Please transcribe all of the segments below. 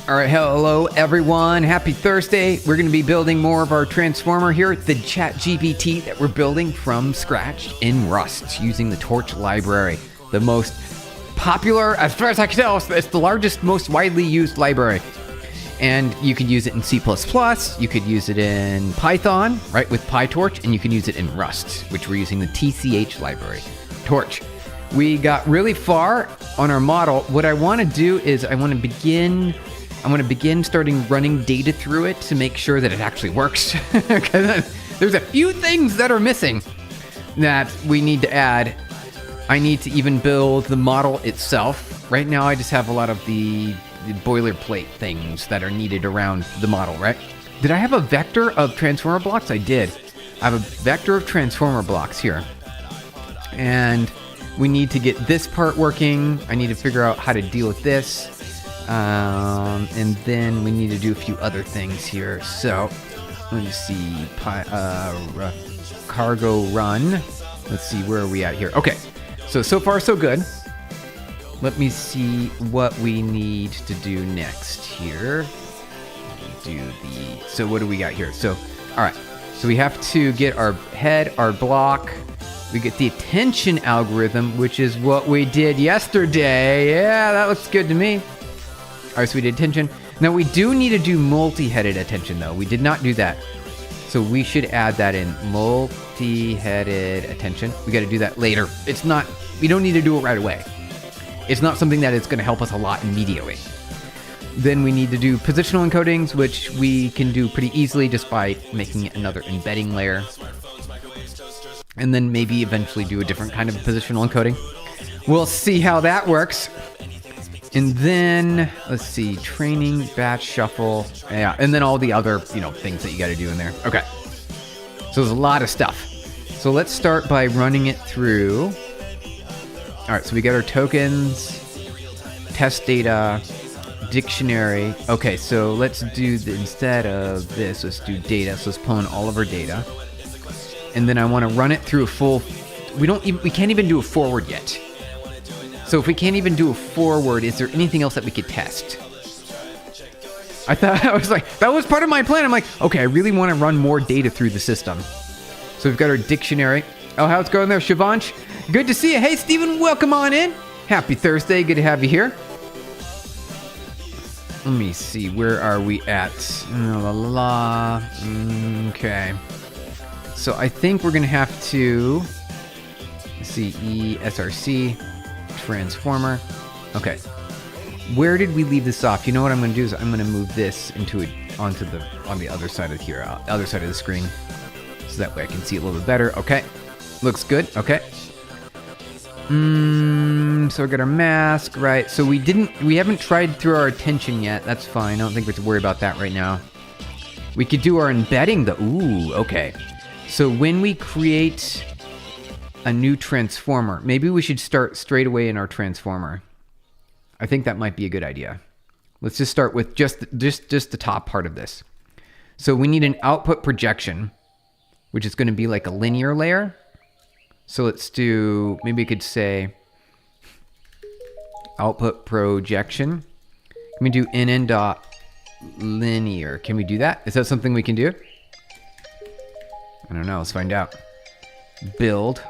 All right, hello everyone. Happy Thursday. We're going to be building more of our transformer here, the ChatGPT that we're building from scratch in Rust using the Torch library. The most popular, as far as I can tell, it's the largest, most widely used library. And you could use it in C++, you could use it in Python, right, with PyTorch, and you can use it in Rust, which we're using the TCH library, Torch. We got really far on our model. What I want to do is I want to begin starting running data through it to make sure that it actually works. Because there's a few things that are missing that we need to add. I need to even build the model itself. Right now I just have a lot of the boilerplate things that are needed around the model, right? Did I have a vector of transformer blocks? I did. I have a vector of transformer blocks here. And we need to get this part working. I need to figure out how to deal with this. And then we need to do a few other things here. So let me see, cargo run. Let's see, where are we at here? Okay, so far so good. Let me see what we need to do next here. So what do we got here? So, all right, so we have to get our head, our block. We get the attention algorithm, which is what we did yesterday. Yeah, that looks good to me. All right, so we did attention. Now we do need to do multi-headed attention though. We did not do that. So we should add that in, multi-headed attention. We got to do that later. We don't need to do it right away. It's not something that is going to help us a lot immediately. Then we need to do positional encodings, which we can do pretty easily just by making another embedding layer. And then maybe eventually do a different kind of positional encoding. We'll see how that works. And then, let's see, training, batch, shuffle. Yeah, and then all the other, things that you got to do in there. Okay. So there's a lot of stuff. So let's start by running it through. All right, so we got our tokens, test data, dictionary. Okay, so let's do, instead of this, let's do data. So let's pull in all of our data. And then I want to run it through a full, we can't even do a forward yet. So if we can't even do a forward, is there anything else that we could test? I was like, that was part of my plan. I'm like, okay, I really want to run more data through the system. So we've got our dictionary. Oh, how's it going there, Shivansh? Good to see you. Hey, Steven, welcome on in. Happy Thursday. Good to have you here. Let me see. Where are we at? Okay. So I think we're going to have to, let's see, ESRC, transformer. Okay. Where did we leave this off? You know what I'm going to do is I'm going to move this on the other side of here, other side of the screen. So that way I can see it a little bit better. Okay. Looks good. Okay. So we got our mask, right? So we haven't tried through our attention yet. That's fine. I don't think we have to worry about that right now. We could do our embedding though. Ooh, okay. So when we create a new transformer, maybe we should start straight away in our transformer. I think that might be a good idea. Let's just start with just the top part of this. So we need an output projection, which is going to be like a linear layer. So let's do, maybe we could say output projection. Can we do nn.linear? Can we do that? Is that something we can do? I don't know. Let's find out. Build.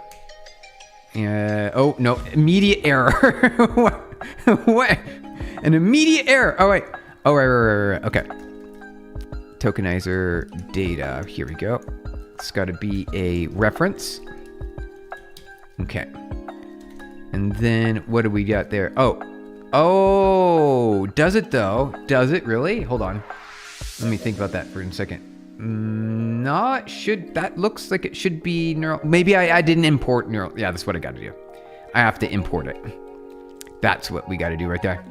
Oh, no. Immediate error. What? An immediate error. Oh, wait. Oh, right. Okay. Tokenizer data. Here we go. It's got to be a reference. Okay. And then what do we got there? Oh, does it though? Does it really? Hold on. Let me think about that for a second. No, that looks like it should be neural. Maybe I didn't import neural. Yeah, that's what I got to do. I have to import it. That's what we got to do right there.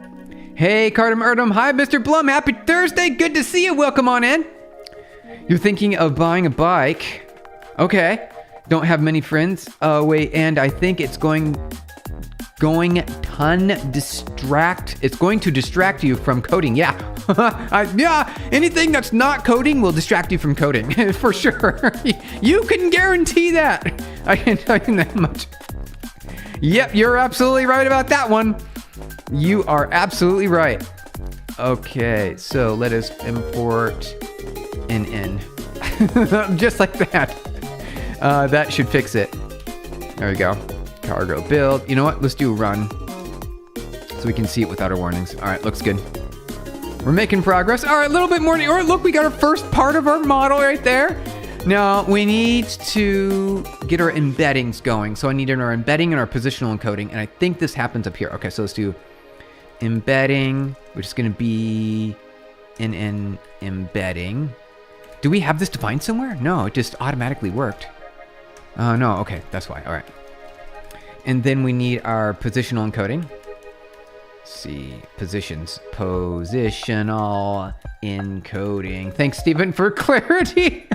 Hey, Cardam Erdem. Hi, Mr. Blum. Happy Thursday. Good to see you. Welcome on in. You're thinking of buying a bike. Okay. Don't have many friends. Oh, wait. And I think it's going to distract you from coding. Yeah. Yeah, anything that's not coding will distract you from coding, for sure. You can guarantee that. I can tell you that much. Yep, you're absolutely right about that one. You are absolutely right. Okay, so let us import an N. Just like that. That should fix it. There we go. Cargo build. You know what? Let's do a run so we can see it without our warnings. All right, looks good. We're making progress. All right, a little bit more. All right, look, we got our first part of our model right there. Now, we need to get our embeddings going. So I need our embedding and our positional encoding, and I think this happens up here. Okay, so let's do embedding, which is going to be an embedding. Do we have this defined somewhere? No, it just automatically worked. Oh, no, okay, that's why. All right. And then we need our positional encoding. Let's see, positions, positional encoding. Thanks, Stephen, for clarity.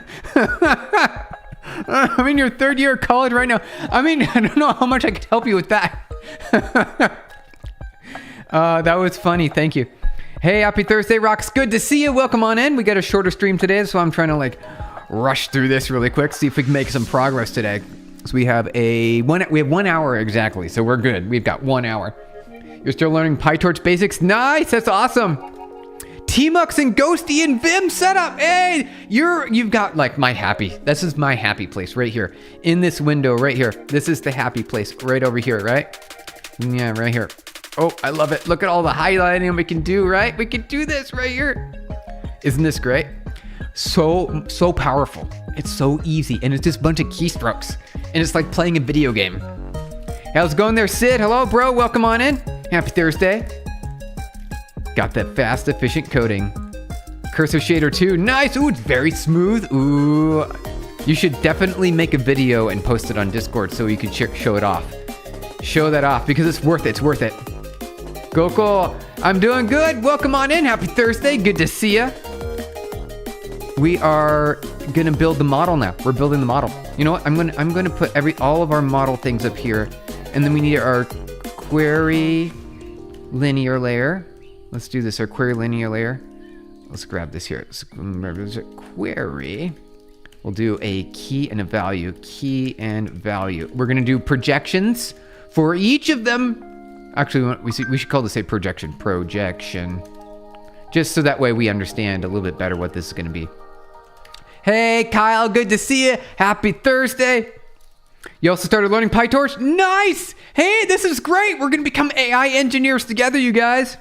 I'm in your third year of college right now. I mean, I don't know how much I could help you with that. That was funny. Thank you. Hey, happy Thursday, Rocks. Good to see you. Welcome on in. We got a shorter stream today, so I'm trying to like rush through this really quick, see if we can make some progress today. So we have 1 hour exactly, so we're good. We've got 1 hour. You're still learning PyTorch basics? Nice, that's awesome. Tmux and Ghosty and Vim setup. Hey, you've got like this is my happy place right here. In this window right here. This is the happy place right over here, right? Yeah, right here. Oh, I love it. Look at all the highlighting we can do, right? We can do this right here. Isn't this great? So powerful. It's so easy, and it's just a bunch of keystrokes. And it's like playing a video game. How's it going there, Sid? Hello, bro. Welcome on in. Happy Thursday. Got that fast, efficient coding. Cursor shader too. Nice. Ooh, it's very smooth. Ooh. You should definitely make a video and post it on Discord so you can show it off. Show that off because it's worth it. It's worth it. Gokul, I'm doing good. Welcome on in. Happy Thursday. Good to see ya. We are gonna build the model now. We're building the model. You know what? I'm gonna put all of our model things up here, and then we need our query linear layer. Let's do this. Our query linear layer. Let's grab this here. Query. We'll do a key and a value. Key and value. We're gonna do projections for each of them. Actually, we should call this a projection. Projection. Just so that way we understand a little bit better what this is gonna be. Hey, Kyle, good to see you. Happy Thursday. You also started learning PyTorch? Nice! Hey, this is great. We're going to become AI engineers together, you guys.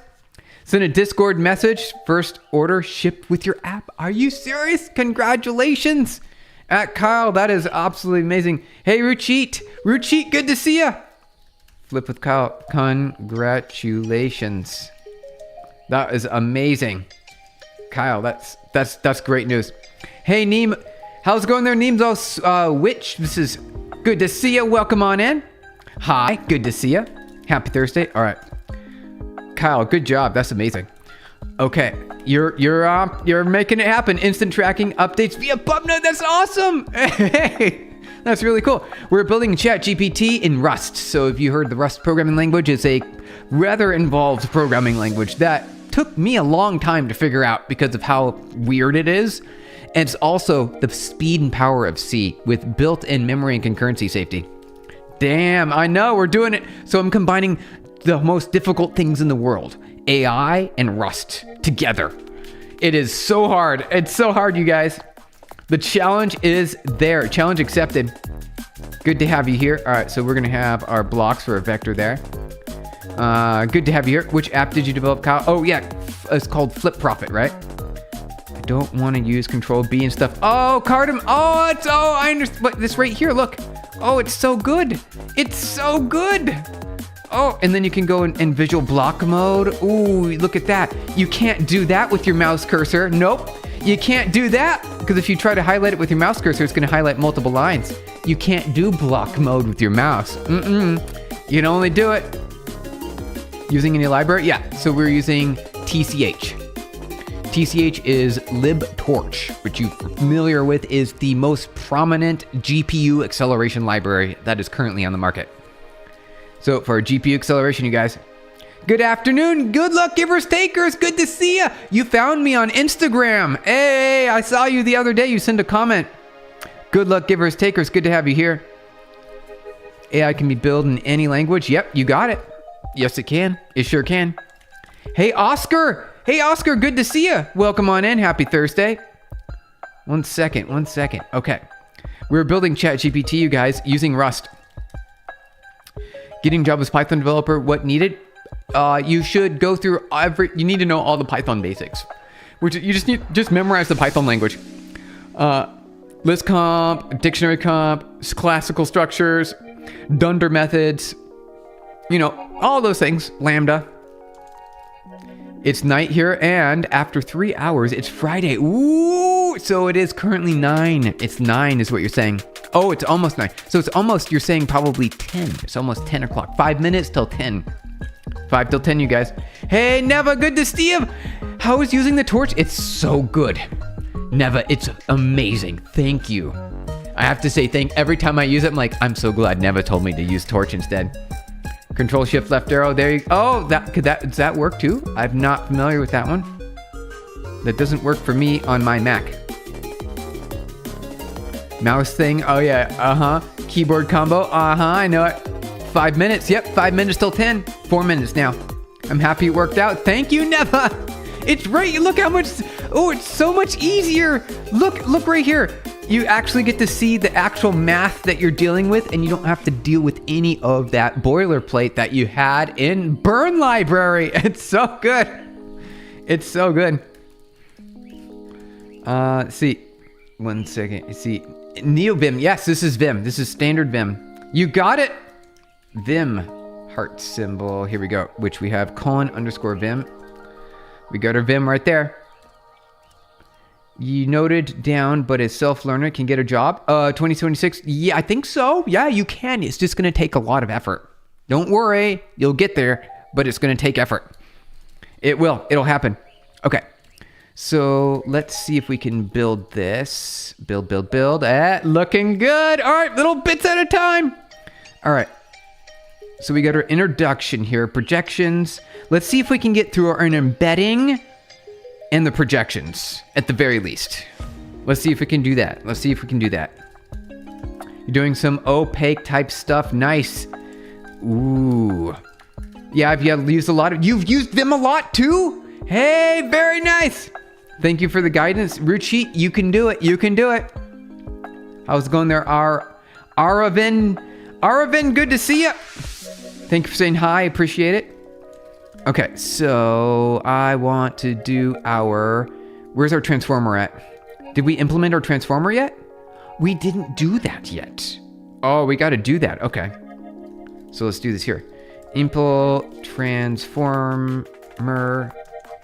Send a Discord message. First order shipped with your app. Are you serious? Congratulations. At Kyle, that is absolutely amazing. Hey, Ruchit. Ruchit, good to see you. Flip with Kyle. Congratulations. That is amazing. Kyle, that's great news. Hey, Neem. How's it going there, Neem's Witch? This is good to see you. Welcome on in. Hi, good to see you. Happy Thursday. All right. Kyle, good job. That's amazing. Okay, you're making it happen. Instant tracking updates via PubNode. That's awesome. Hey, that's really cool. We're building ChatGPT in Rust. So if you heard the Rust programming language, it's a rather involved programming language that took me a long time to figure out because of how weird it is. And it's also the speed and power of C with built-in memory and concurrency safety. Damn, I know, we're doing it. So I'm combining the most difficult things in the world, AI and Rust together. It is so hard. It's so hard, you guys. The challenge is there. Challenge accepted. Good to have you here. All right, so we're gonna have our blocks for a vector there. Good to have you here. Which app did you develop, Kyle? Oh yeah, it's called Flip Profit, right? I don't want to use Control B and stuff. Oh, Cardam. Oh, I understand. But this right here, look. Oh, it's so good. It's so good. Oh, and then you can go in visual block mode. Ooh, look at that. You can't do that with your mouse cursor. Nope. You can't do that because if you try to highlight it with your mouse cursor, it's going to highlight multiple lines. You can't do block mode with your mouse. You can only do it using any library. Yeah, so we're using TCH. TCH is libtorch, which you're familiar with is the most prominent GPU acceleration library that is currently on the market. So for GPU acceleration, you guys, good afternoon. Good luck, givers, takers. Good to see you. You found me on Instagram. Hey, I saw you the other day. You sent a comment. Good luck, givers, takers. Good to have you here. AI can be built in any language. Yep, you got it. Yes, it can. It sure can. Hey, Oscar. Hey, Oscar, good to see you. Welcome on in. Happy Thursday. One second. Okay. We're building ChatGPT, you guys, using Rust. Getting job as Python developer, what needed? You should go through you need to know all the Python basics. Which you just memorize the Python language. List comp, dictionary comp, classical structures, dunder methods, all those things, lambda. It's night here, and after 3 hours, it's Friday. Ooh, so it is currently 9. It's 9 is what you're saying. Oh, it's almost 9. So it's almost, you're saying probably 10. It's almost 10 o'clock. 5 minutes till 10. 5 till 10, you guys. Hey, Neva, good to see you. How is using the torch? It's so good. Neva, it's amazing. Thank you. I have to say every time I use it, I'm like, I'm so glad Neva told me to use torch instead. Control Shift left arrow. There you go. Oh, does that work too? I'm not familiar with that one. That doesn't work for me on my Mac. Mouse thing. Oh yeah. Keyboard combo. I know it. 5 minutes. Yep. 5 minutes till 10. 4 minutes now. I'm happy it worked out. Thank you, Neva. It's right. Look how much. Oh, it's so much easier. Look right here. You actually get to see the actual math that you're dealing with, and you don't have to deal with any of that boilerplate that you had in Burn Library. It's so good. It's so good. See. 1 second. See. NeoVim. Yes, this is Vim. This is standard Vim. You got it. Vim. Heart symbol. Here we go. Which we have :_Vim. We got our Vim right there. You noted down, but as self-learner can get a job. 2026. Yeah, I think so. Yeah, you can. It's just going to take a lot of effort. Don't worry. You'll get there, but it's going to take effort. It will. It'll happen. Okay. So let's see if we can build this. Build. Looking good. All right. Little bits at a time. All right. So we got our introduction here. Projections. Let's see if we can get through our embedding and the projections at the very least. Let's see if we can do that. You're doing some opaque type stuff. Nice. Ooh. Yeah, I've used a lot of... You've used Vim a lot too? Hey, very nice. Thank you for the guidance. Ruchi, you can do it. How's it going there? Aravin, good to see you. Thank you for saying hi. Appreciate it. Okay, so I want to do where's our transformer at? Did we implement our transformer yet? We didn't do that yet. Oh, we got to do that. Okay. So let's do this here. Impl transformer.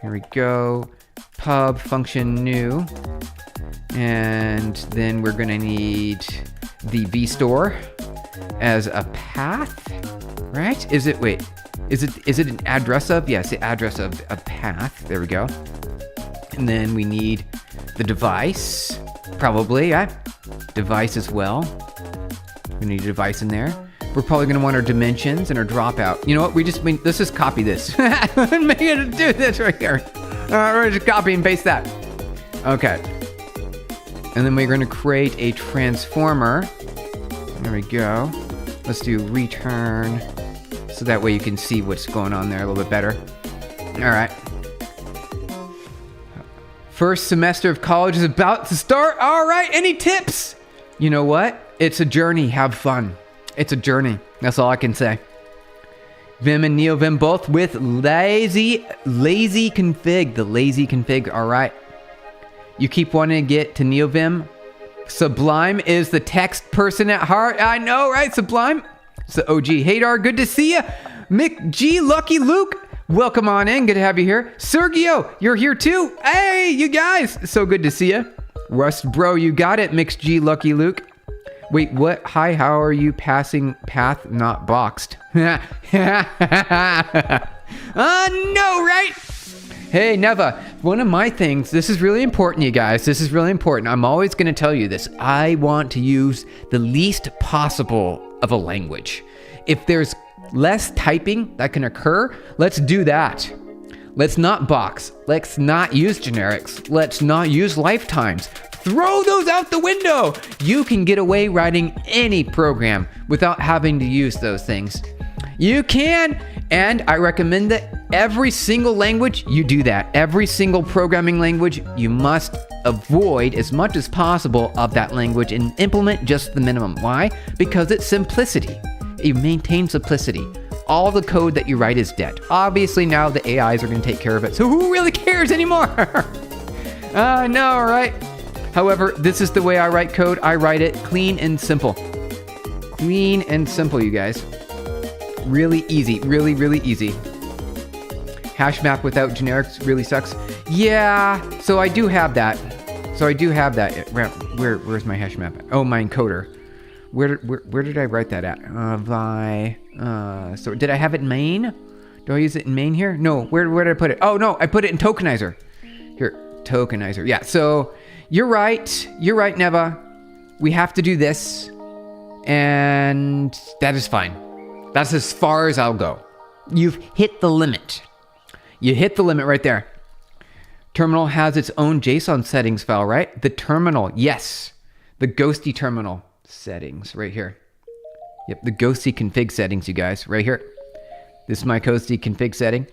Here we go. Pub function new. And then we're going to need the vstore as a path, right? Is it an address of? Yes, the address of a path. There we go. And then we need the device, probably, yeah. Device as well. We need a device in there. We're probably going to want our dimensions and our dropout. You know what? Let's just copy this. Make it do this right here. We're just copy and paste that. Okay. And then we're going to create a transformer. There we go. Let's do return. So that way you can see what's going on there a little bit better. All right. First semester of college is about to start. All right. Any tips? You know what? It's a journey. Have fun. It's a journey. That's all I can say. Vim and NeoVim both with lazy config. The lazy config. All right. You keep wanting to get to NeoVim. Sublime is the text person at heart. I know, right? Sublime. It's the OG. Hadar, good to see you. Mick G, Lucky Luke, welcome on in. Good to have you here. Sergio, you're here too. Hey, you guys. So good to see you. Rust Bro, you got it. Mix G, Lucky Luke. Wait, what? Hi, how are you passing path not boxed? No, right? Hey, Neva, one of my things, this is really important, you guys. This is really important. I'm always going to tell you this. I want to use the least possible of a language. If there's less typing that can occur, let's do that. Let's not box. Let's not use generics. Let's not use lifetimes. Throw those out the window. You can get away writing any program without having to use those things. You can, and I recommend that Every single language, you do that. Every single programming language, you must avoid as much as possible of that language and implement just the minimum. Why? Because it's simplicity. It maintains simplicity. All the code that you write is dead. Obviously now the AIs are going to take care of it, so who really cares anymore? I know, right? However, this is the way I write code. I write it clean and simple. Clean and simple, you guys. Really easy, really, really easy. Hash map without generics really sucks. Yeah, so I do have that. Where's my hash map? Oh, my encoder. Where did I write that at? So did I have it in main? Do I use it in main here? No, where did I put it? Oh no, I put it in tokenizer. Here, tokenizer. Yeah, so you're right, Neva. We have to do this, and that is fine. That's as far as I'll go. You've hit the limit. You hit the limit right there. Terminal has its own JSON settings file, right? The terminal, yes. The ghosty terminal settings right here. Yep, the ghosty config settings, you guys, right here. This is my ghosty config setting.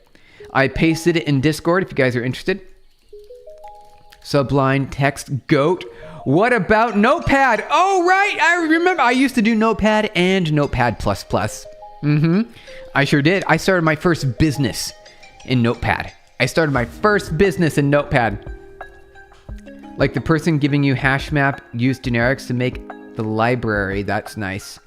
I pasted it in Discord if you guys are interested. Subline text goat. What about Notepad? Oh, right, I remember. I used to do Notepad and Notepad++. I sure did. I started my first business in Notepad. Like the person giving you hash map, use generics to make the library. That's nice.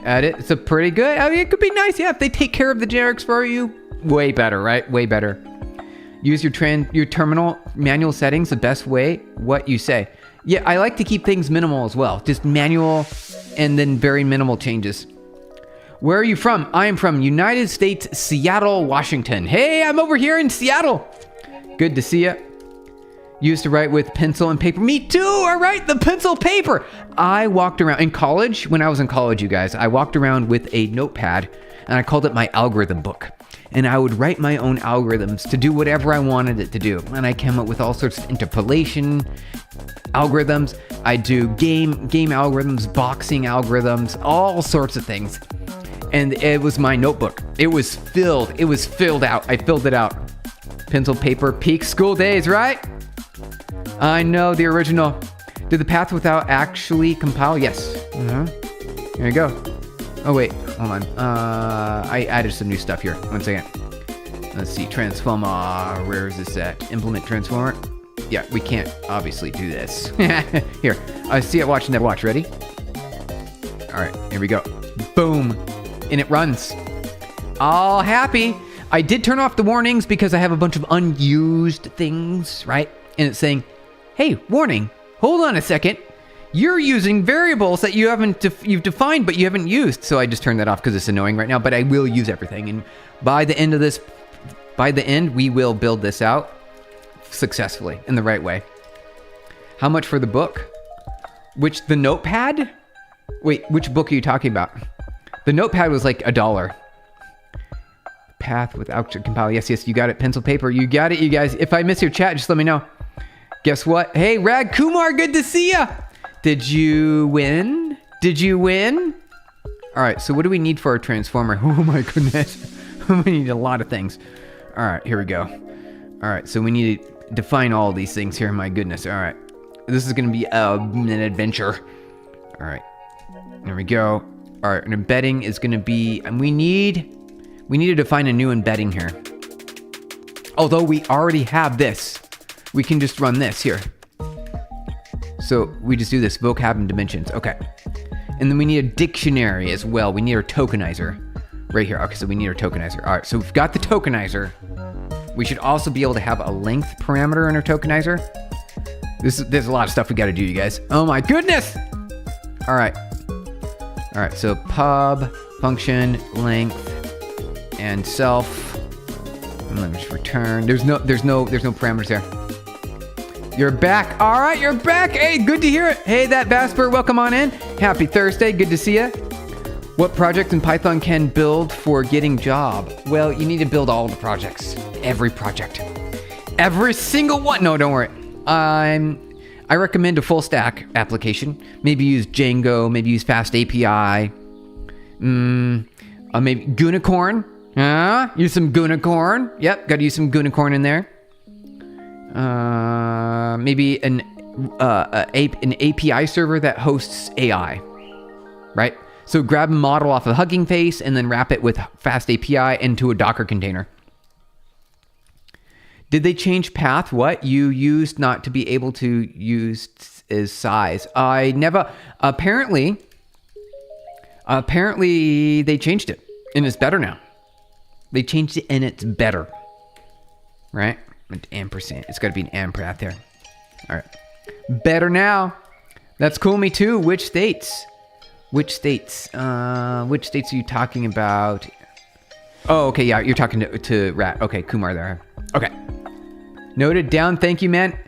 It's a pretty good. I mean, it could be nice, yeah, if they take care of the generics for you. Way better, right? Way better. Use your terminal manual settings the best way. What you say. Yeah, I like to keep things minimal as well. Just manual and then very minimal changes. Where are you from? I am from United States, Seattle, Washington. Hey, I'm over here in Seattle. Good to see you. Used to write with pencil and paper. Me too, all right, the pencil paper. I walked around in college. When I was in college, you guys, I walked around with a notepad and I called it my algorithm book. And I would write my own algorithms to do whatever I wanted it to do. And I came up with all sorts of interpolation algorithms. I do game algorithms, boxing algorithms, all sorts of things. And it was my notebook. It was filled out. I filled it out. Pencil, paper, peak school days, right? I know, the original. Did the path without actually compile? Yes. Here we go. Oh wait, hold on. I added some new stuff here. 1 second. Let's see, transformer. Where is this at? Implement transformer. Yeah, we can't obviously do this. Here, I see it watching that watch. Ready? All right, here we go. Boom. And it runs. All happy. I did turn off the warnings because I have a bunch of unused things, right? And it's saying, hey, warning, hold on a second. You're using variables that you've defined, but you haven't used. So I just turned that off because it's annoying right now, but I will use everything. And by the end, we will build this out successfully in the right way. How much for the book? The notepad? Wait, which book are you talking about? The notepad was like $1. Path without compile. Yes, you got it. Pencil, paper. You got it, you guys. If I miss your chat, just let me know. Guess what? Hey, Rag Kumar, good to see ya. Did you win? All right, so what do we need for our transformer? Oh my goodness. We need a lot of things. All right, here we go. All right, so we need to define all these things here. My goodness. All right. This is going to be an adventure. All right. There we go. All right, an embedding is going to be, and we need to define a new embedding here. Although we already have this, we can just run this here. So we just do this, vocab and dimensions. Okay. And then we need a dictionary as well. We need our tokenizer right here. Okay, so we need our tokenizer. All right, so we've got the tokenizer. We should also be able to have a length parameter in our tokenizer. There's a lot of stuff we got to do, you guys. Oh my goodness. All right, so pub, function, length, and self. And let me just return. There's no parameters there. You're back. All right, you're back. Hey, good to hear it. Hey, that Vasper, welcome on in. Happy Thursday. Good to see you. What project in Python can build for getting job? Well, you need to build all the projects. Every project. Every single one. No, don't worry. I recommend a full stack application. Maybe use Django, maybe use Fast API. Maybe Gunicorn. Use some Gunicorn. Yep, got to use some Gunicorn in there. Maybe an API server that hosts AI, right? So grab a model off of Hugging Face and then wrap it with Fast API into a Docker container. Did they change path? What you used not to be able to use is size. I never. Apparently they changed it and it's better now. They changed it and it's better, right? An ampersand. It's got to be an amp out there. All right. Better now. That's cool. Me too. Which states? Which states are you talking about? Oh, okay. Yeah, you're talking to Rat. Okay, Kumar there. Okay. Noted down. Thank you, man.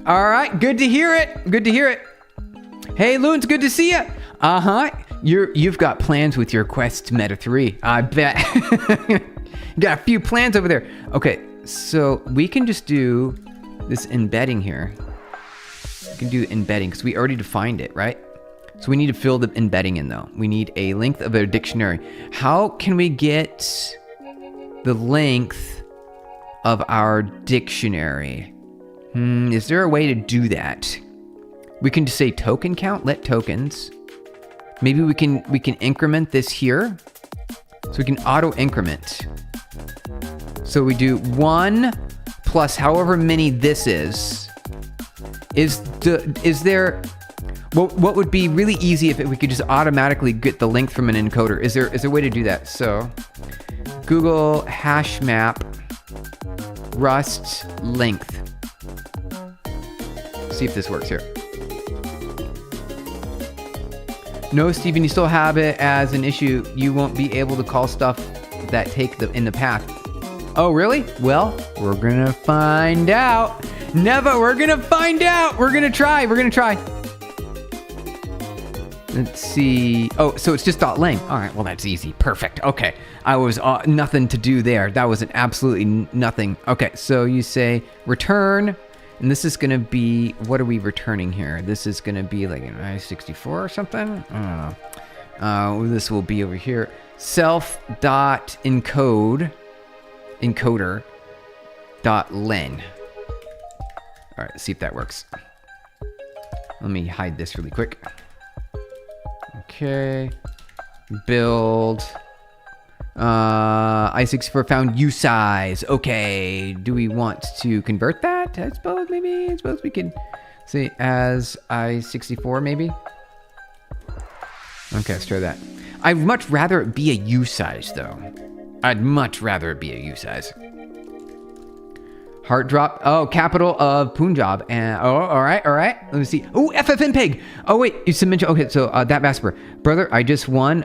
All right. Good to hear it. Good to hear it. Hey, Loons. Good to see you. You've got plans with your quest to Meta 3. I bet. You got a few plans over there. Okay. So we can just do this embedding here. We can do embedding because we already defined it, right? So we need to fill the embedding in though. We need a length of a dictionary. How can we get the length of our dictionary? Is there a way to do that? We can just say token count, let tokens. Maybe we can increment this here. So we can auto increment. So we do 1 plus however many this is. Is there what would be really easy if we could just automatically get the length from an encoder? Is there a way to do that? So Google hash map Rust length. See if this works here. No, Steven, you still have it as an issue. You won't be able to call stuff that take in the path. Oh, really? Well, we're gonna find out. We're gonna find out. We're gonna try. Let's see. Oh, so it's just .length. All right, well, that's easy. Perfect. Okay. I was nothing to do there. That was an absolutely nothing. Okay, so you say return, and this is gonna be, what are we returning here? This is gonna be like an I-64 or something? I don't know. This will be over here. Encoder.len. All right, let's see if that works. Let me hide this really quick. Okay. Build. I-64 found usize. Okay. Do we want to convert that? I suppose we can say as I-64 maybe. Okay, let's try that. I'd much rather it be a usize though. I'd much rather it be a usize. Heart drop. Oh, capital of Punjab. And all right. Let me see. Oh, FFmpeg. Oh wait, you submitted. Okay, so that Vasper, brother, I just won.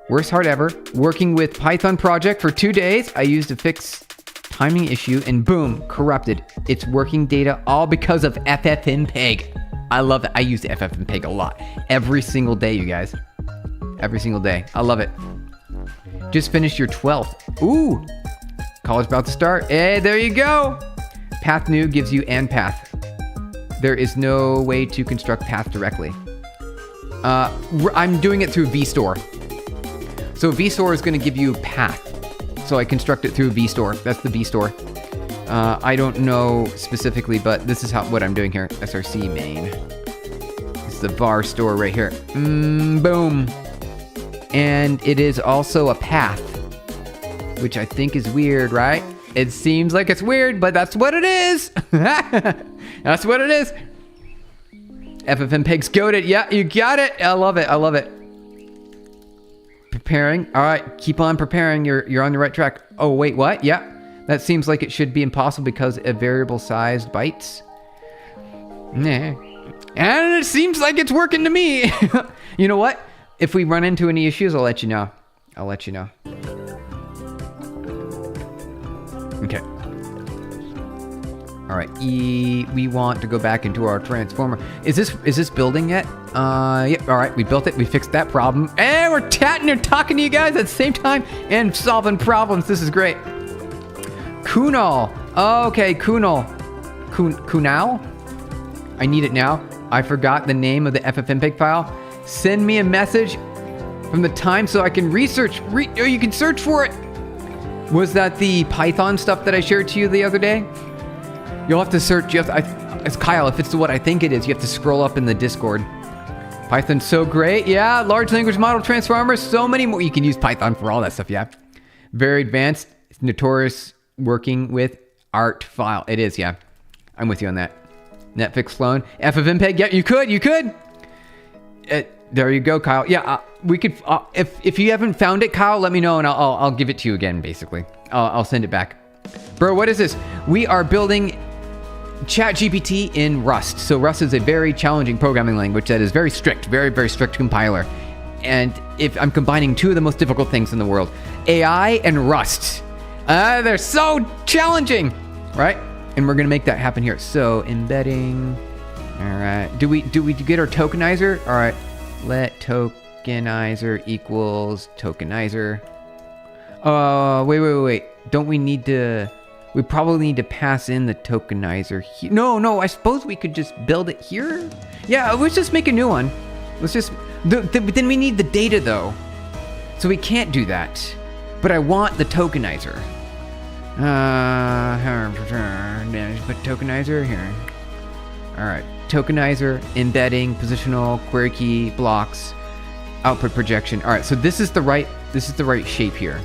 Worst heart ever. Working with Python project for 2 days. I used a fix timing issue, and boom, corrupted. It's working data all because of FFmpeg. I love it. I use FFmpeg a lot. Every single day, you guys. Every single day. I love it. Just finished your 12th. Ooh. College about to start. Hey, there you go. Path new gives you and path. There is no way to construct path directly. I'm doing it through VStore. So VStore is going to give you path. So I construct it through VStore. That's the VStore. I don't know specifically, but this is what I'm doing here. src main. This is the var store right here. Boom. And it is also a path, which I think is weird, right? It seems like it's weird, but that's what it is. That's what it is. FFmpeg's goated. Yeah, you got it. I love it. Preparing. All right, keep on preparing. You're on the right track. Oh, wait, what? Yeah, that seems like it should be impossible because of variable-sized bytes. Nah. And it seems like it's working to me. You know what? If we run into any issues, I'll let you know. Okay. All right. We want to go back into our transformer. Is this building yet? Yeah. All right. We built it. We fixed that problem. And we're chatting and talking to you guys at the same time and solving problems. This is great. Kunal. Okay, Kunal. Kunal? I need it now. I forgot the name of the FFmpeg file. Send me a message from the time so I can research. You can search for it. Was that the Python stuff that I shared to you the other day? You'll have to search. It's Kyle. If it's what I think it is, you have to scroll up in the Discord. Python's so great. Yeah, large language model transformers, so many more. You can use Python for all that stuff, yeah. Very advanced. It's notorious working with art file. It is, yeah. I'm with you on that. Netflix clone. F of MPEG. Yeah, you could. There you go, Kyle. Yeah, we could. If you haven't found it, Kyle, let me know and I'll give it to you again. Basically, I'll send it back. Bro, what is this? We are building ChatGPT in Rust. So Rust is a very challenging programming language that is very strict, very, very strict compiler. And if I'm combining two of the most difficult things in the world, AI and Rust, they're so challenging, right? And we're gonna make that happen here. So embedding. All right. Do we get our tokenizer? All right. Let tokenizer equals tokenizer. Wait. Don't we need to? We probably need to pass in the tokenizer here. No, I suppose we could just build it here. Yeah, let's just make a new one. Let's just, then we need the data though. So we can't do that. But I want the tokenizer. Put tokenizer here. All right, tokenizer, embedding, positional, query key, blocks, output projection. All right, so this is the right shape here.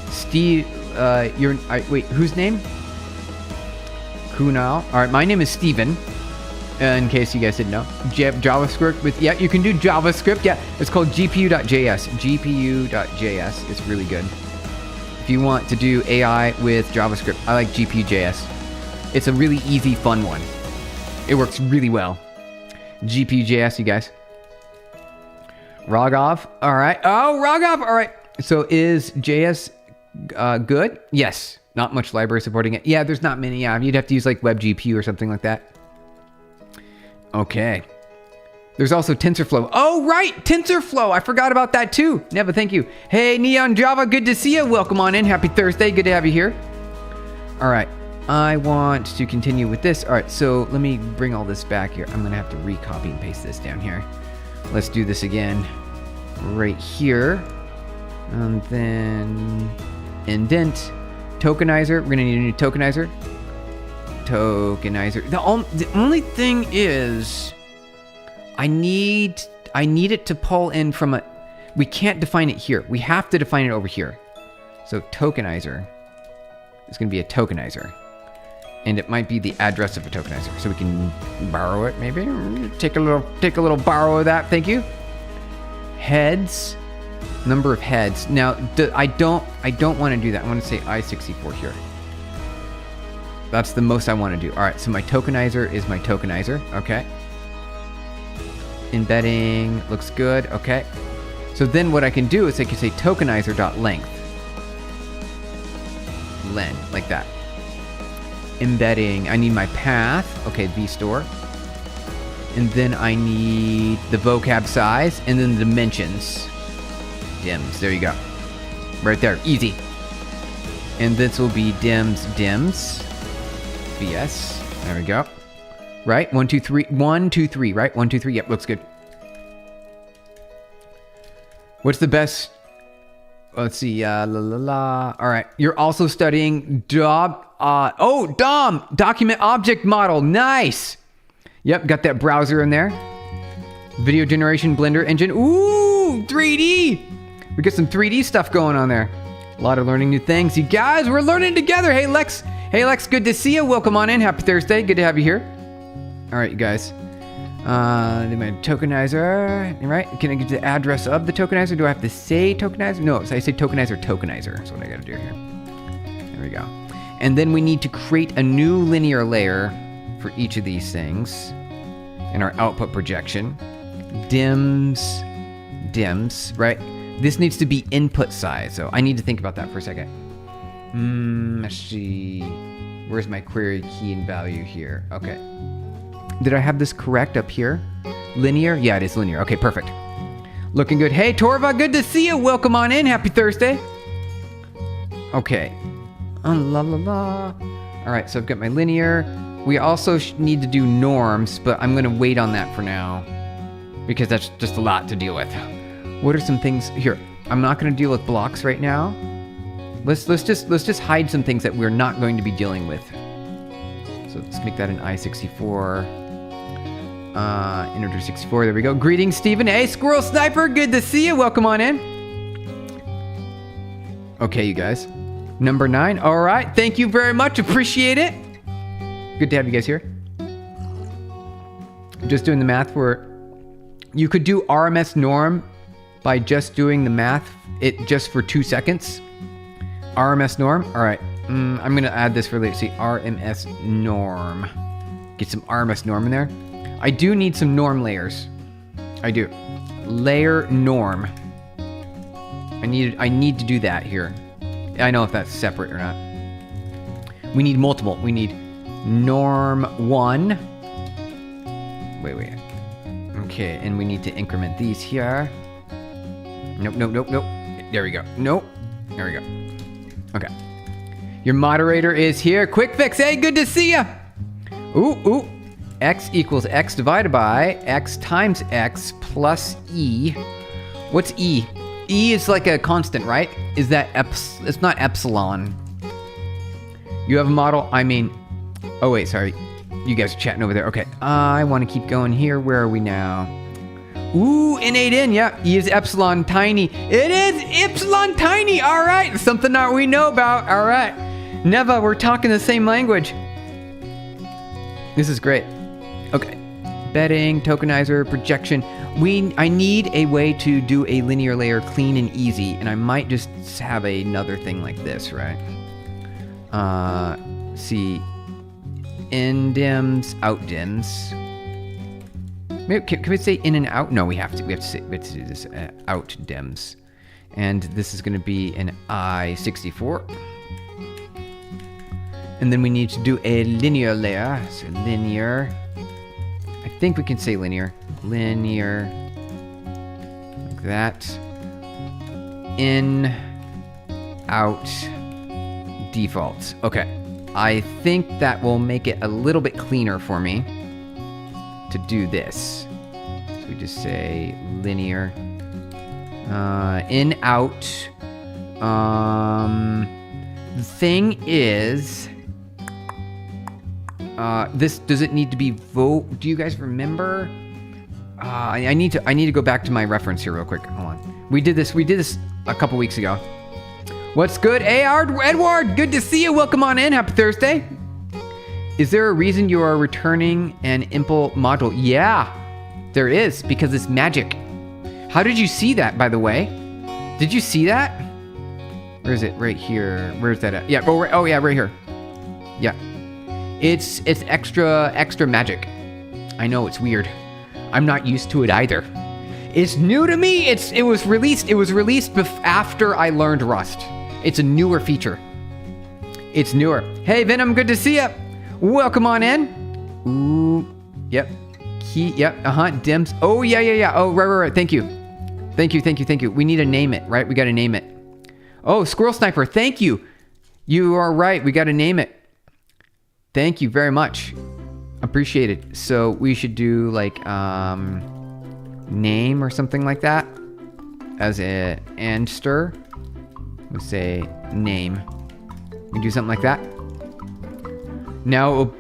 Steve, wait, whose name? Kunal. All right, my name is Steven. In case you guys didn't know, JavaScript with, yeah, you can do JavaScript. Yeah, it's called GPU.js. GPU.js. It's really good. If you want to do AI with JavaScript, I like GPU.js. It's a really easy, fun one. It works really well. GPU.js, you guys. Rogov. All right. Oh, Rogov. All right. So is JS good? Yes. Not much library supporting it. Yeah, there's not many. Yeah, you'd have to use like WebGPU or something like that. Okay. There's also TensorFlow. Oh, right. TensorFlow. I forgot about that too. Neva, thank you. Hey, Neon Java. Good to see you. Welcome on in. Happy Thursday. Good to have you here. All right. I want to continue with this. All right. So let me bring all this back here. I'm going to have to recopy and paste this down here. Let's do this again right here. And then indent. Tokenizer. We're going to need a new tokenizer. Tokenizer. The only thing is I need it to pull in from a, we can't define it here. We have to define it over here. So tokenizer is going to be a tokenizer. And it might be the address of a tokenizer. So we can borrow it maybe. Take a little borrow of that. Thank you. Heads. Number of heads. Now I don't want to do that. I want to say I64 here. That's the most I want to do. All right, so my tokenizer is my tokenizer. Okay. Embedding looks good. Okay. So then what I can do is I can say tokenizer.length. Len, like that. Embedding, I need my path. Okay, vStore. And then I need the vocab size and then the dimensions. Dims, there you go. Right there, easy. And this will be dims. Yes, there we go. Right, 1, 2, 3, 1, 2, 3, right? 1, 2, 3, yep, looks good. What's the best? Let's see, All right, you're also studying DOM, document object model, nice. Yep, got that browser in there. Video generation, Blender engine, ooh, 3D. We got some 3D stuff going on there. A lot of learning new things. You guys, we're learning together. Hey, Lex, good to see you. Welcome on in. Happy Thursday. Good to have you here. All right, you guys. My tokenizer, right? Can I get the address of the tokenizer? Do I have to say tokenizer? No, so I say tokenizer. That's what I got to do here. There we go. And then we need to create a new linear layer for each of these things in our output projection. Dims, right? This needs to be input size, so I need to think about that for a second. Let's see. Where's my query key and value here? Okay. Did I have this correct up here? Linear? Yeah, it is linear. Okay, perfect. Looking good. Hey, Torva, good to see you. Welcome on in. Happy Thursday. Okay. All right, so I've got my linear. We also need to do norms, but I'm going to wait on that for now because that's just a lot to deal with. What are some things here? I'm not going to deal with blocks right now. Let's just hide some things that we're not going to be dealing with. So let's make that an I64. Integer 64. There we go. Greetings, Steven. Hey, Squirrel Sniper. Good to see you. Welcome on in. Okay, you guys. Number 9. All right. Thank you very much. Appreciate it. Good to have you guys here. Just doing the math for... You could do RMS norm by just doing the math just for 2 seconds. RMS norm. All right. I'm going to add this for later. See, RMS norm. Get some RMS norm in there. I do need some norm layers. I do. Layer norm. I need to do that here. I know if that's separate or not. We need multiple. We need norm 1. Wait. Okay, and we need to increment these here. Nope. There we go. Nope. There we go. Okay. Your moderator is here. Quick fix. Hey, good to see ya. Ooh. X equals X divided by X times X plus E. What's E? E is like a constant, right? Is that it's not epsilon. You have a model? I mean... Oh, wait, sorry. You guys are chatting over there. Okay. I want to keep going here. Where are we now? Ooh, N8N. Yeah, E is epsilon tiny. It is epsilon tiny. All right. Something that we know about. All right. Neva, we're talking the same language. This is great. Okay. Bedding, tokenizer, projection. I need a way to do a linear layer clean and easy, and I might just have another thing like this, right? See, in dims, out dims. Maybe, can we say in and out? No, we have to do this out dims, and this is going to be an I64, and then we need to do a linear layer. So linear. I think we can say linear. Linear. Like that. In, out, defaults. Okay. I think that will make it a little bit cleaner for me to do this. So we just say linear. In, out. The thing is... does it need to be vote? Do you guys remember? I need to go back to my reference here real quick. Hold on. We did this a couple weeks ago. What's good? Hey, Edward, good to see you. Welcome on in. Happy Thursday. Is there a reason you are returning an impl module? Yeah, there is, because it's magic. How did you see that, by the way? Did you see that? Where is it? Right here. Where's that at? Yeah. Oh yeah, right here. Yeah. It's extra magic. I know, it's weird. I'm not used to it either. It's new to me. It was released after I learned Rust. It's a newer feature. It's newer. Hey Venom, good to see ya. Welcome on in. Ooh, yep. Key, yep. Dims. Oh yeah. Oh right. Thank you. We need to name it, right? We got to name it. Oh, Squirrel Sniper, thank you. You are right. We got to name it. Thank you very much. Appreciate it. So we should do like name or something like that as a and stir. We'll say name. We do something like that. Now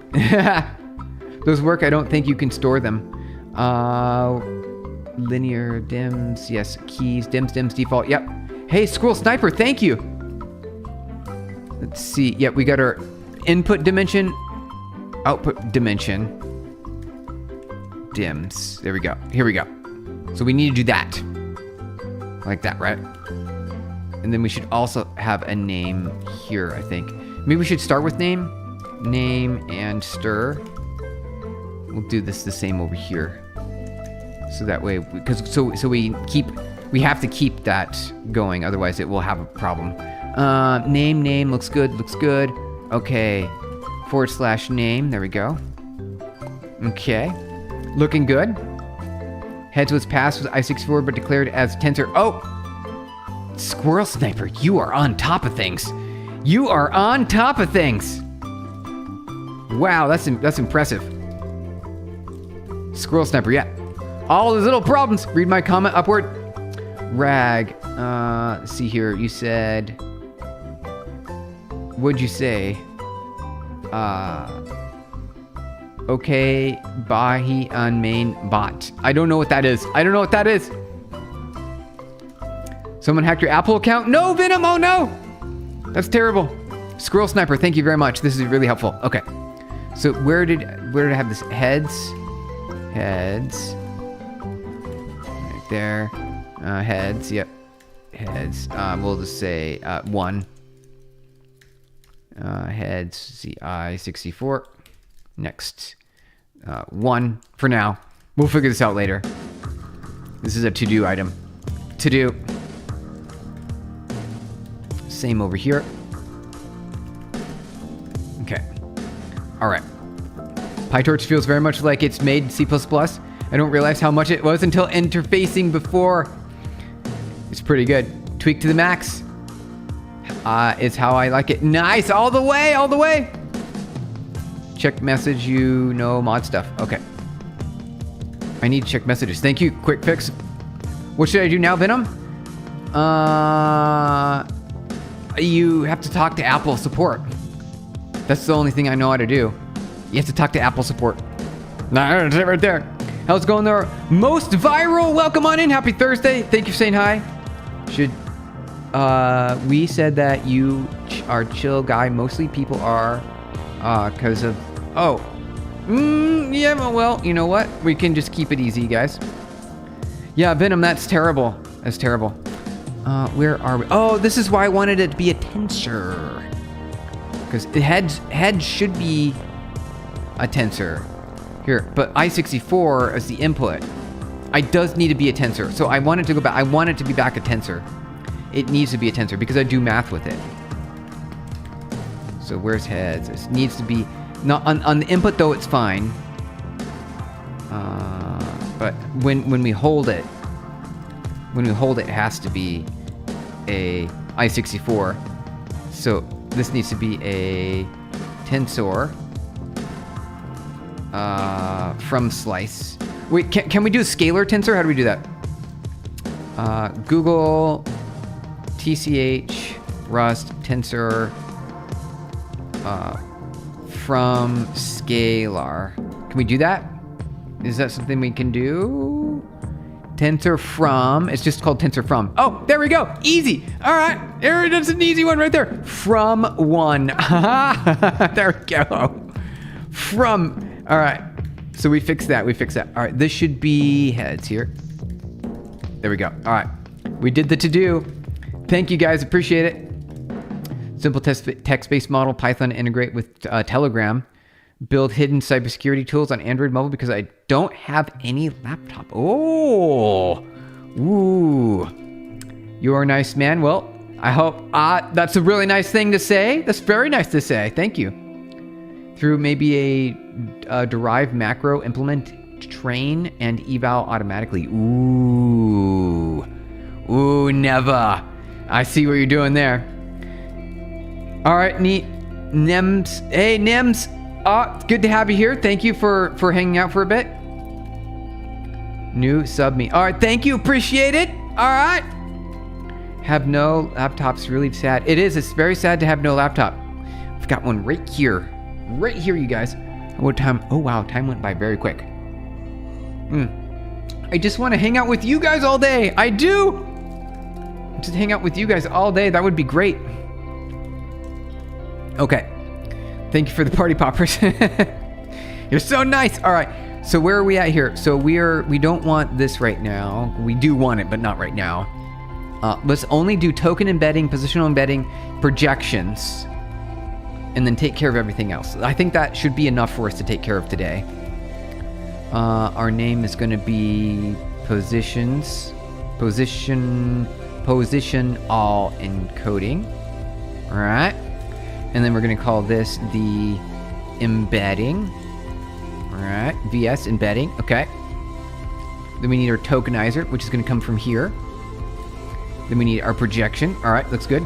those work. I don't think you can store them. Linear dims. Yes, keys. Dims default. Yep. Hey, Squirrel Sniper. Thank you. Let's see. Yep, we got our input dimension, output dimension, dims. There we go. Here we go. So we need to do that. Like that, right? And then we should also have a name here, I think. Maybe we should start with name. Name and stir. We'll do this the same over here. So that way, so we have to keep that going, otherwise it will have a problem. Name looks good. Okay, / name, there we go. Okay, looking good. Heads was passed with I64 but declared as tensor. Oh, Squirrel Sniper, you are on top of things. Wow, that's impressive. Squirrel Sniper, yeah. All those little problems. Read my comment upward. Rag. Let's see here. You said What'd you say? Okay, Bahi on main bot. I don't know what that is. I don't know what that is. Someone hacked your Apple account? No, Venom, oh no! That's terrible. Squirrel Sniper, thank you very much. This is really helpful. Okay. So where did I have this? Heads. Right there. Heads, yep. Heads. We'll just say 1. Heads, CI64. Next. 1 for now. We'll figure this out later. This is a to-do item. To-do. Same over here. Okay. All right. PyTorch feels very much like it's made C++. I don't realize how much it was until interfacing before. It's pretty good. Tweak to the max. Is how I like it. Nice, all the way, all the way. Check message, you know mod stuff. Okay. I need to check messages. Thank you, quick fix. What should I do now, Venom? You have to talk to Apple support. That's the only thing I know how to do. You have to talk to Apple support. Right there. How's it going there? Most viral, welcome on in. Happy Thursday. Thank you for saying hi. We said that you are chill guy. Mostly people are, because of, yeah, well, you know what? We can just keep it easy, guys. Yeah, Venom, that's terrible. That's terrible. Where are we? Oh, this is why I wanted it to be a tensor. Because head should be a tensor. Here, but I64 is the input. It does need to be a tensor. So I want it to go back. I want it to be back a tensor. It needs to be a tensor because I do math with it. So where's heads? It needs to be not on the input though. It's fine. But when we hold it, it has to be a I64. So this needs to be a tensor from slice. Wait, can we do a scalar tensor? How do we do that? Google TCH Rust tensor from scalar. Can we do that? Is that something we can do? Tensor from, it's just called tensor from. Oh, there we go. Easy. All right. That's an easy one right there. From 1. There we go. From. All right. So we fixed that. All right. This should be heads here. There we go. All right. We did the to-do. Thank you guys. Appreciate it. Simple text-based model. Python integrate with Telegram. Build hidden cybersecurity tools on Android mobile because I don't have any laptop. Oh, ooh, you're a nice man. Well, I hope that's a really nice thing to say. That's very nice to say. Thank you. Through maybe a derived macro implement train and eval automatically. Ooh, never. I see what you're doing there. All right, neat. Nems. Hey, Nems. It's good to have you here. Thank you for hanging out for a bit. New sub me. All right, thank you. Appreciate it. All right. Have no laptops. Really sad. It is. It's very sad to have no laptop. I've got one right here. Right here, you guys. What time? Oh, wow. Time went by very quick. I just want to hang out with you guys all day. I do. Just hang out with you guys all day. That would be great. Okay. Thank you for the party poppers. You're so nice. All right. So where are we at here? So we don't want this right now. We do want it, but not right now. Let's only do token embedding, positional embedding, projections, and then take care of everything else. I think that should be enough for us to take care of today. Our name is going to be position all encoding. All right. And then we're going to call this the embedding. All right, VS embedding. Okay. Then we need our tokenizer, which is going to come from here. Then we need our projection. All right, looks good.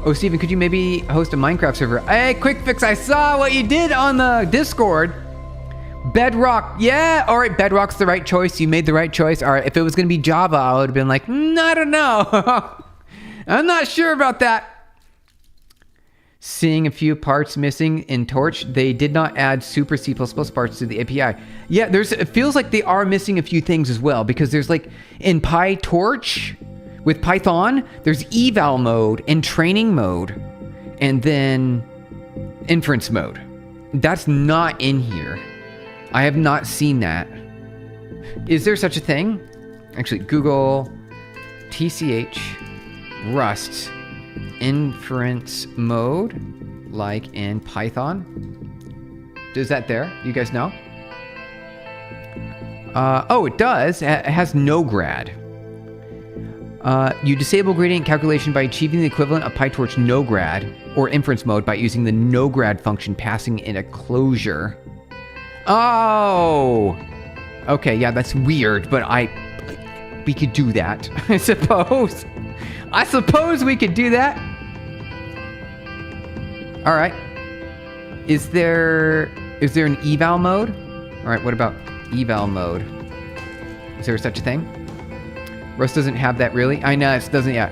Oh, Steven, could you maybe host a Minecraft server? Hey, quick fix, I saw what you did on the Discord. Bedrock. Yeah, all right, Bedrock's the right choice. You made the right choice. All right, if it was going to be Java, I would have been like, I don't know. I'm not sure about that. Seeing a few parts missing in Torch, they did not add super C++ parts to the API. Yeah, it feels like they are missing a few things as well, because there's like in PyTorch with Python, there's eval mode and training mode, and then inference mode. That's not in here. I have not seen that. Is there such a thing? Actually, Google TCH Rust inference mode, like in Python. Is that there? You guys know? Oh, it does. It has no grad. You disable gradient calculation by achieving the equivalent of PyTorch no grad or inference mode by using the no grad function passing in a closure. Oh! Okay, yeah, that's weird, but we could do that, I suppose. I suppose we could do that. All right. Is there an eval mode? All right, what about eval mode? Is there such a thing? Rust doesn't have that, really? I know, it doesn't yet.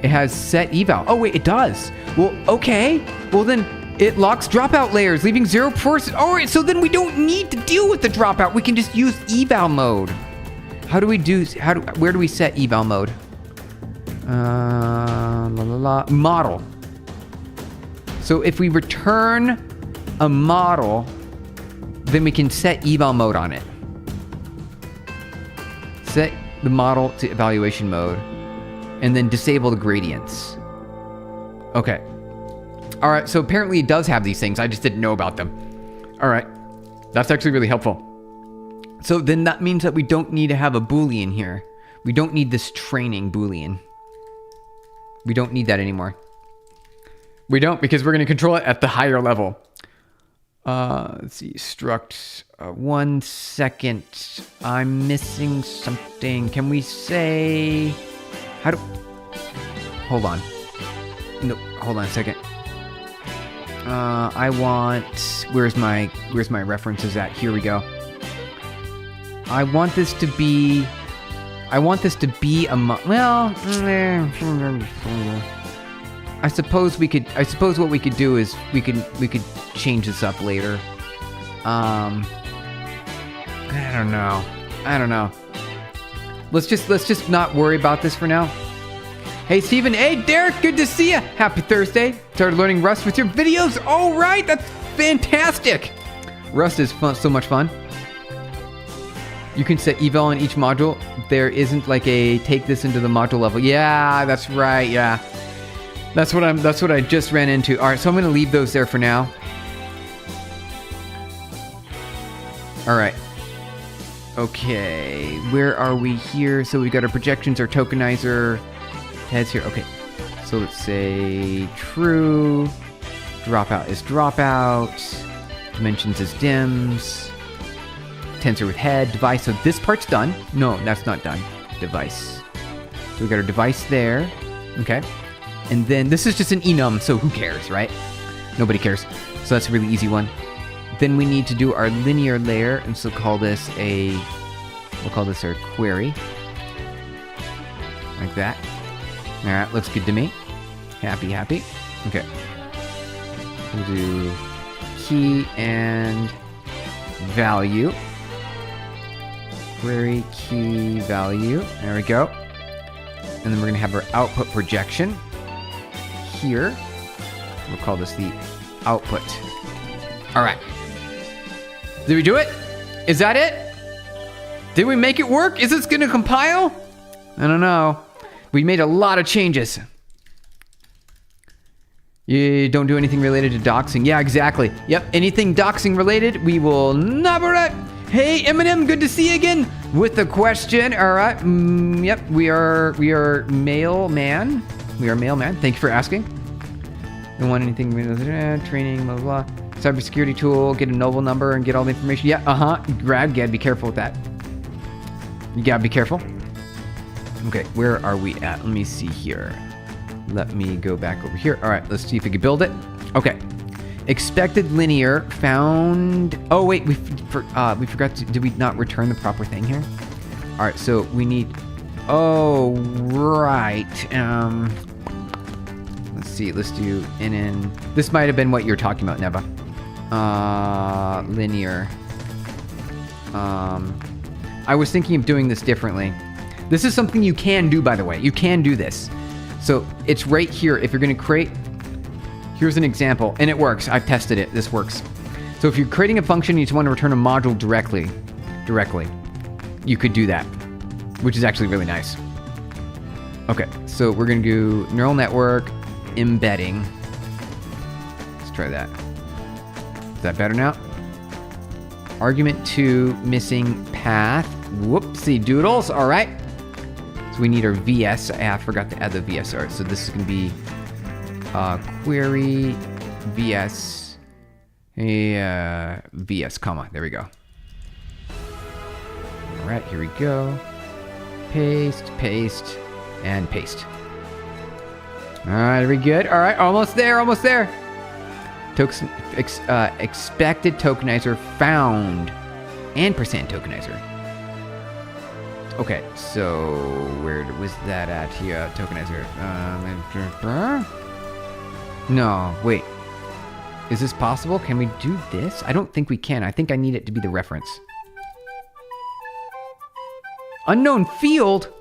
It has set eval. Oh, wait, it does. Well, okay. Well, then it locks dropout layers, leaving 0 forces. All right, so then we don't need to deal with the dropout. We can just use eval mode. Where do we set eval mode? Model. So if we return a model, then we can set eval mode on it. Set the model to evaluation mode, and then disable the gradients. Okay. All right, so apparently it does have these things. I just didn't know about them. All right. That's actually really helpful. So then that means that we don't need to have a Boolean here. We don't need this training Boolean. We don't need that anymore. We don't, because we're going to control it at the higher level. Let's see, struct. 1 second. I'm missing something. Can we say... Hold on. No, hold on a second. I want... Where's my references at? Here we go. I want this to be a well, I suppose what we could do is we could change this up later. I don't know. Let's just not worry about this for now. Hey Steven, hey Derek, good to see you. Happy Thursday. Started learning Rust with your videos. All right, that's fantastic. Rust is fun, so much fun. You can set eval in each module. There isn't like a take this into the module level. Yeah, that's right. Yeah, that's what I just ran into. All right, so I'm gonna leave those there for now. All right. Okay, where are we here? So we got our projections, our tokenizer heads here. Okay, so let's say true. Dropout is dropout. Dimensions is dims. Tensor with head, device. So this part's done. No, that's not done. Device. So we got our device there. Okay. And then this is just an enum, so who cares, right? Nobody cares. So that's a really easy one. Then we need to do our linear layer, and so we'll call this our query. Like that. All right, looks good to me. Happy. Okay. We'll do key and value. Query key value. There we go. And then we're going to have our output projection here. We'll call this the output. All right. Did we do it? Is that it? Did we make it work? Is this going to compile? I don't know. We made a lot of changes. You don't do anything related to doxing. Yeah, exactly. Yep, anything doxing related, we will never it. Hey, Eminem, good to see you again with the question. All right. Yep, we are mailman. We are mailman. Thank you for asking. Don't want anything training, blah, blah, blah. Cybersecurity tool, get a noble number and get all the information. Yeah, grab, you gotta be careful with that. You gotta be careful. Okay, where are we at? Let me see here. Let me go back over here. All right, let's see if we can build it. Okay. Expected linear found. Oh wait, we forgot to. Did we not return the proper thing here? All right, so we need. Oh right. Let's see. Let's do NN. This might have been what you're talking about, Neva. Linear. I was thinking of doing this differently. This is something you can do, by the way. You can do this. So it's right here. If you're going to create, here's an example, and it works. I've tested it. This works. So if you're creating a function, you just want to return a module directly, you could do that, which is actually really nice. Okay, so we're going to do neural network embedding. Let's try that. Is that better now? Argument 2, missing path. Whoopsie doodles. All right. So we need our VS. I forgot to add the VS. All right, so this is going to be query VS. VS, comma. There we go. All right, here we go. Paste, paste, and paste. All right, are we good? All right, almost there, almost there. Expected tokenizer found and percent tokenizer. Okay, so where was that at here? Tokenizer. No, wait. Is this possible? Can we do this? I don't think we can. I think I need it to be the reference. Unknown field?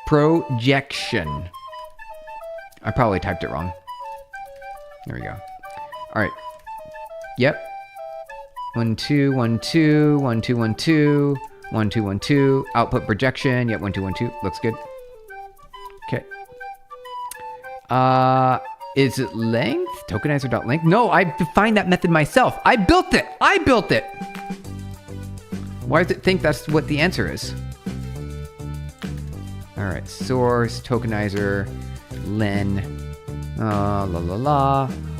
Projection. I probably typed it wrong. There we go. All right. Yep. 1 2 1 2 1 2 1 2 1 2 1 2 output projection. Yep. 1 2 1 2 looks good. Okay. Is it length? Tokenizer.length? No, I defined that method myself. I built it. Why does it think that's what the answer is? All right. Source tokenizer. Len,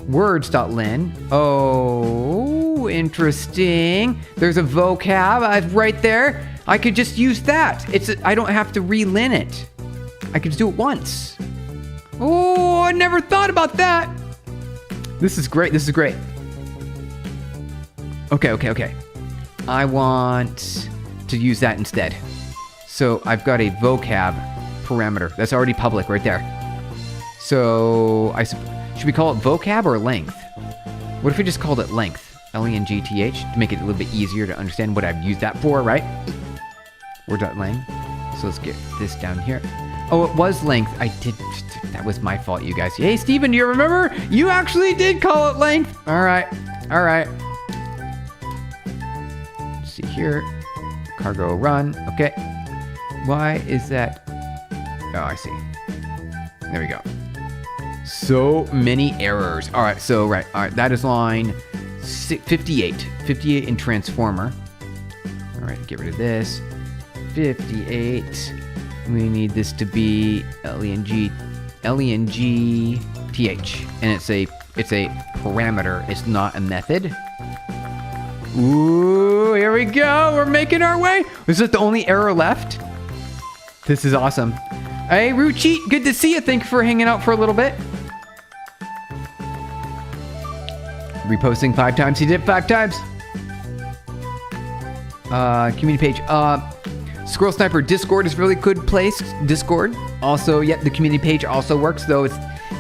words.len. Oh, interesting. There's a vocab right there. I could just use that. I don't have to re-len it. I could just do it once. Oh, I never thought about that. This is great. Okay. I want to use that instead. So I've got a vocab parameter that's already public right there. So should we call it vocab or length? What if we just called it length? Length to make it a little bit easier to understand what I've used that for, right? Word.lang. So let's get this down here. Oh, it was length. That was my fault, you guys. Hey, Steven, do you remember? You actually did call it length. All right. Let's see here. Cargo run. Okay. Why is that? Oh, I see. There we go. So many errors. All right, that is line 58 in transformer. All right, get rid of this. 58. We need this to be LENG TH, and it's a parameter. It's not a method. Ooh, here we go. We're making our way. Is this the only error left? This is awesome. Hey, Ruchi, good to see you. Thank you for hanging out for a little bit. Reposting 5 times. He did it 5 times. Community page. Squirrel Sniper Discord is a really good place. Discord. Also, yeah, the community page also works, though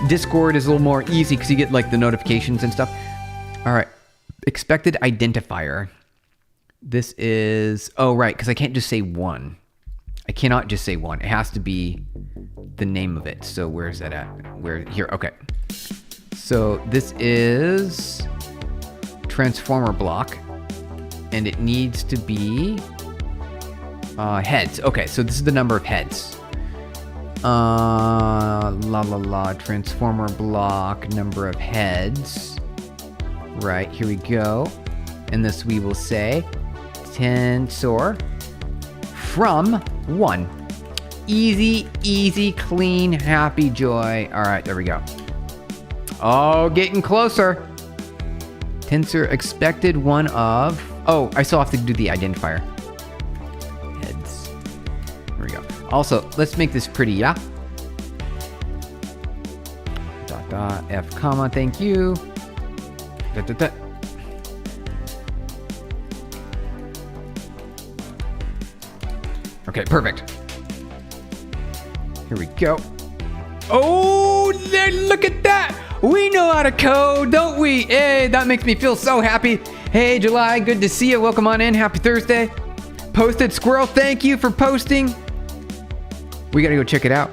Discord is a little more easy because you get like the notifications and stuff. All right. Expected identifier. This is, because I can't just say 1. I cannot just say 1. It has to be the name of it. So where is that at? Here, okay. So this is transformer block, and it needs to be heads. Okay, so this is the number of heads. Transformer block, number of heads. Right, here we go. And this we will say tensor from 1. Easy, clean, happy, joy. All right, there we go. Oh, getting closer. Tensor expected 1 of... Oh, I still have to do the identifier. Heads. There we go. Also, let's make this pretty, yeah? F comma, thank you. Okay, perfect. Here we go. Oh, there, look at that. We know how to code, don't we? Hey, that makes me feel so happy. Hey, July, good to see you. Welcome on in. Happy Thursday. Posted Squirrel, thank you for posting. We got to go check it out.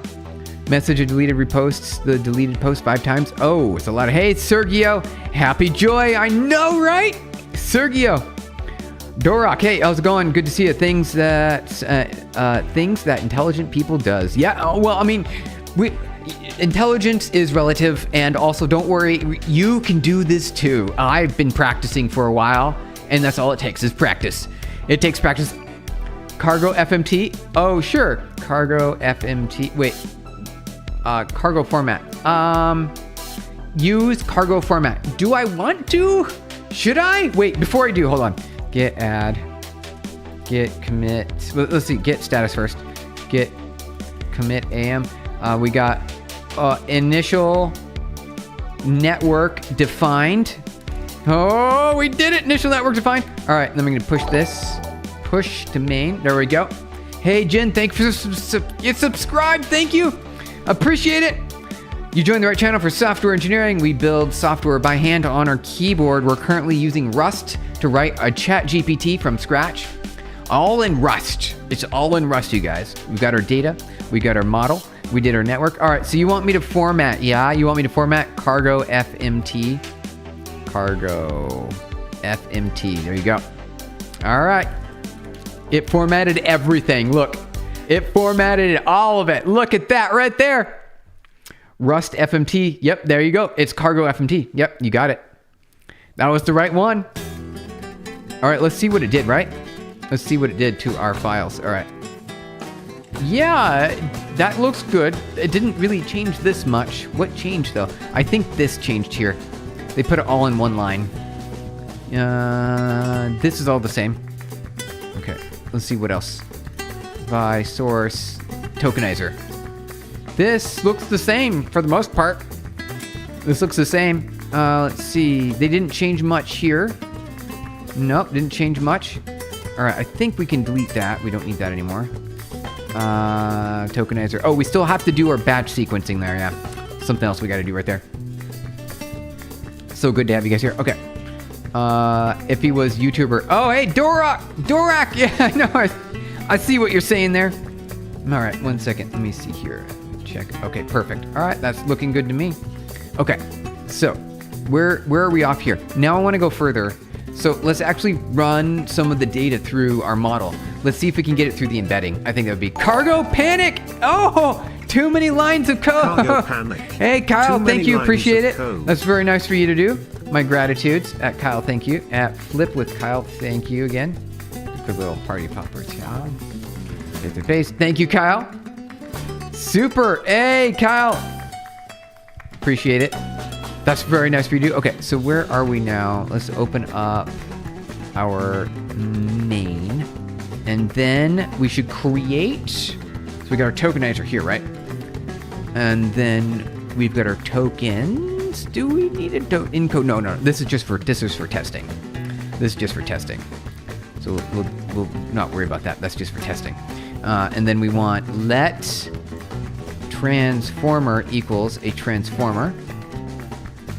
Message a deleted reposts the deleted post 5 times. Oh, it's a lot of, hey, Sergio. Happy Joy. I know, right? Sergio. Dorak, hey, how's it going? Good to see you. Things that intelligent people does. Yeah, well, I mean, intelligence is relative, and also don't worry, you can do this too. I've been practicing for a while, and that's all it takes is practice. It takes practice. Cargo FMT? Oh, sure. Cargo FMT. Wait. Cargo format. Use cargo format. Do I want to? Should I? Wait, before I do, hold on. Get add. Get commit. Let's see. Get status first. Get commit AM. We got initial network defined. Oh, we did it. Initial network defined. All right, then I'm going to push this. Push to main. There we go. Hey, Jen, thank you for you subscribed. Thank you. Appreciate it. You joined the right channel for software engineering. We build software by hand on our keyboard. We're currently using Rust to write a ChatGPT from scratch. All in Rust. It's all in Rust, you guys. We've got our data. We got our model. We did our network. All right, so you want me to format. Yeah, you want me to format cargo FMT. Cargo FMT. There you go. All right. It formatted everything. Look, it formatted all of it. Look at that right there. Rust FMT. Yep, there you go. It's cargo FMT. Yep, you got it. That was the right one. All right, let's see what it did, right? Let's see what it did to our files. All right. Yeah, that looks good. It didn't really change this much. What changed, though? I think this changed here. They put it all in one line. This is all the same. Okay, let's see what else. By source, tokenizer. This looks the same for the most part. This looks the same. Let's see. They didn't change much here. Nope, didn't change much. All right, I think we can delete that. We don't need that anymore. Tokenizer. Oh, we still have to do our batch sequencing there, yeah. Something else we got to do right there. So good to have you guys here. Okay. If he was YouTuber. Oh, hey, Dorak! Dorak! Yeah, I know. I see what you're saying there. All right, 1 second. Let me see here. Check. Okay, perfect. All right, that's looking good to me. Okay, so where are we off here? Now I want to go further. So let's actually run some of the data through our model. Let's see if we can get it through the embedding. I think that would be cargo panic. Oh, too many lines of code. Cargo panic. Hey, Kyle, thank you. Appreciate it. Code. That's very nice for you to do. My gratitudes. At Kyle, thank you. At Flip with Kyle, thank you again. Quick little party poppers. Yeah. Hit their face. Thank you, Kyle. Super. Hey, Kyle. Appreciate it. That's very nice for you to do. Okay, so where are we now? Let's open up our main. And then we should create. So we got our tokenizer here, right? And then we've got our tokens. Do we need a encode? No. This is just for testing. This is just for testing. So we'll not worry about that. That's just for testing. And then we want let transformer equals a transformer.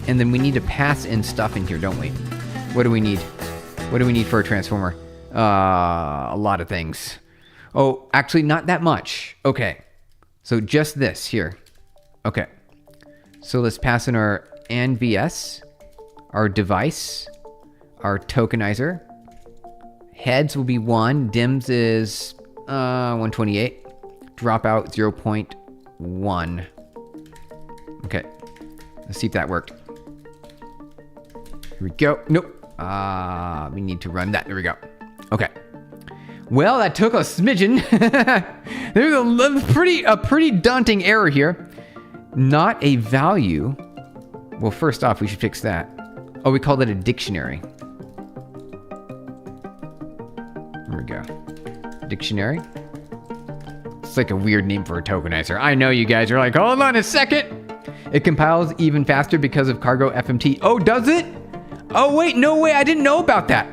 And then we need to pass in stuff in here, don't we? What do we need? What do we need for a transformer? A lot of things. Oh, actually not that much. Okay. So just this here. Okay. So let's pass in our NVS, our device, our tokenizer. Heads will be 1. Dims is 128. Dropout 0.1. Okay. Let's see if that worked. Here we go. Nope. We need to run that. There we go. Okay. Well, that took a smidgen. There's a pretty daunting error here. Not a value. Well, first off, we should fix that. Oh, we called it a dictionary. There we go. Dictionary. It's like a weird name for a tokenizer. I know you guys are like, hold on a second. It compiles even faster because of cargo FMT. Oh, does it? Oh, wait, no way. I didn't know about that.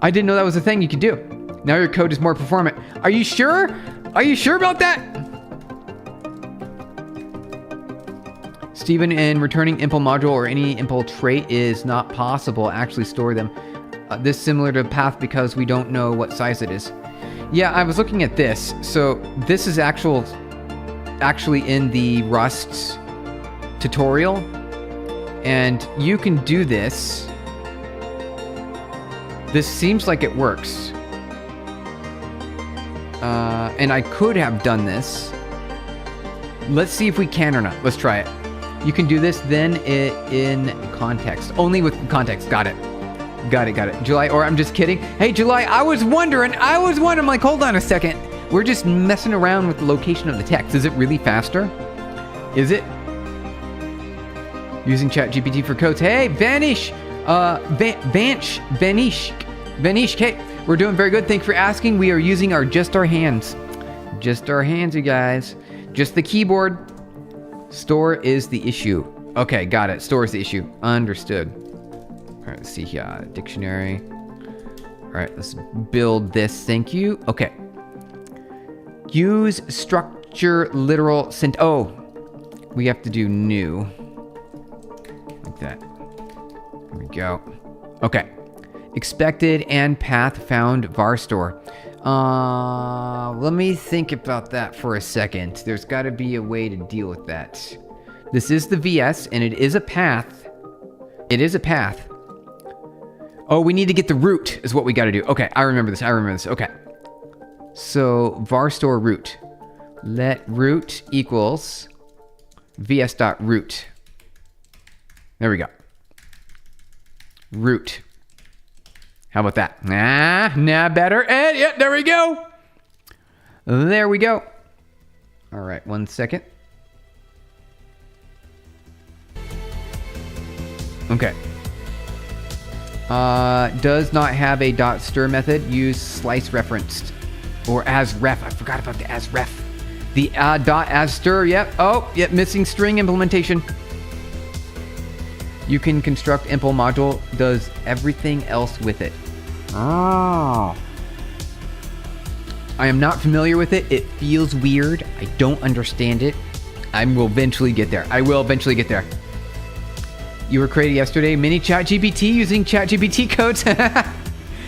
I didn't know that was a thing you could do. Now your code is more performant. Are you sure? Are you sure about that? Stephen, in returning impl module or any impl trait is not possible. Actually store them. This similar to path because we don't know what size it is. Yeah, I was looking at this. So this is actually in the Rust tutorial, and you can do this. This seems like it works. And I could have done this. Let's see if we can or not. Let's try it. You can do this then in context. Only with context. Got it. Got it. July, or I'm just kidding. Hey, July, I was wondering, like, hold on a second. We're just messing around with the location of the text. Is it really faster? Is it? Using ChatGPT for codes. Hey, Vanish. Vanish, okay. We're doing very good. Thanks for asking. We are using just our hands. Just our hands, you guys. Just the keyboard. Store is the issue. Okay, got it. Store is the issue. Understood. All right, let's see here. Dictionary. All right, let's build this. Thank you. Okay. Use structure literal sent. Oh, we have to do new. Like that. There we go. Okay. Expected and path found var store. Let me think about that for a second. There's got to be a way to deal with that. This is the VS, and it is a path. It is a path. Oh, we need to get the root is what we got to do. Okay, I remember this. Okay. So var store root. Let root equals vs.root. There we go. Root. How about that? Nah, better. And yeah, there we go. There we go. All right, 1 second. Okay. Does not have a dot stir method. Use slice referenced or as ref. I forgot about the as ref. The dot as stir. Yep. Oh, yep. Missing string implementation. You can construct impl module. Does everything else with it. Oh. I am not familiar with it. It feels weird. I don't understand it. I will eventually get there. You were created yesterday. Mini ChatGPT using ChatGPT codes.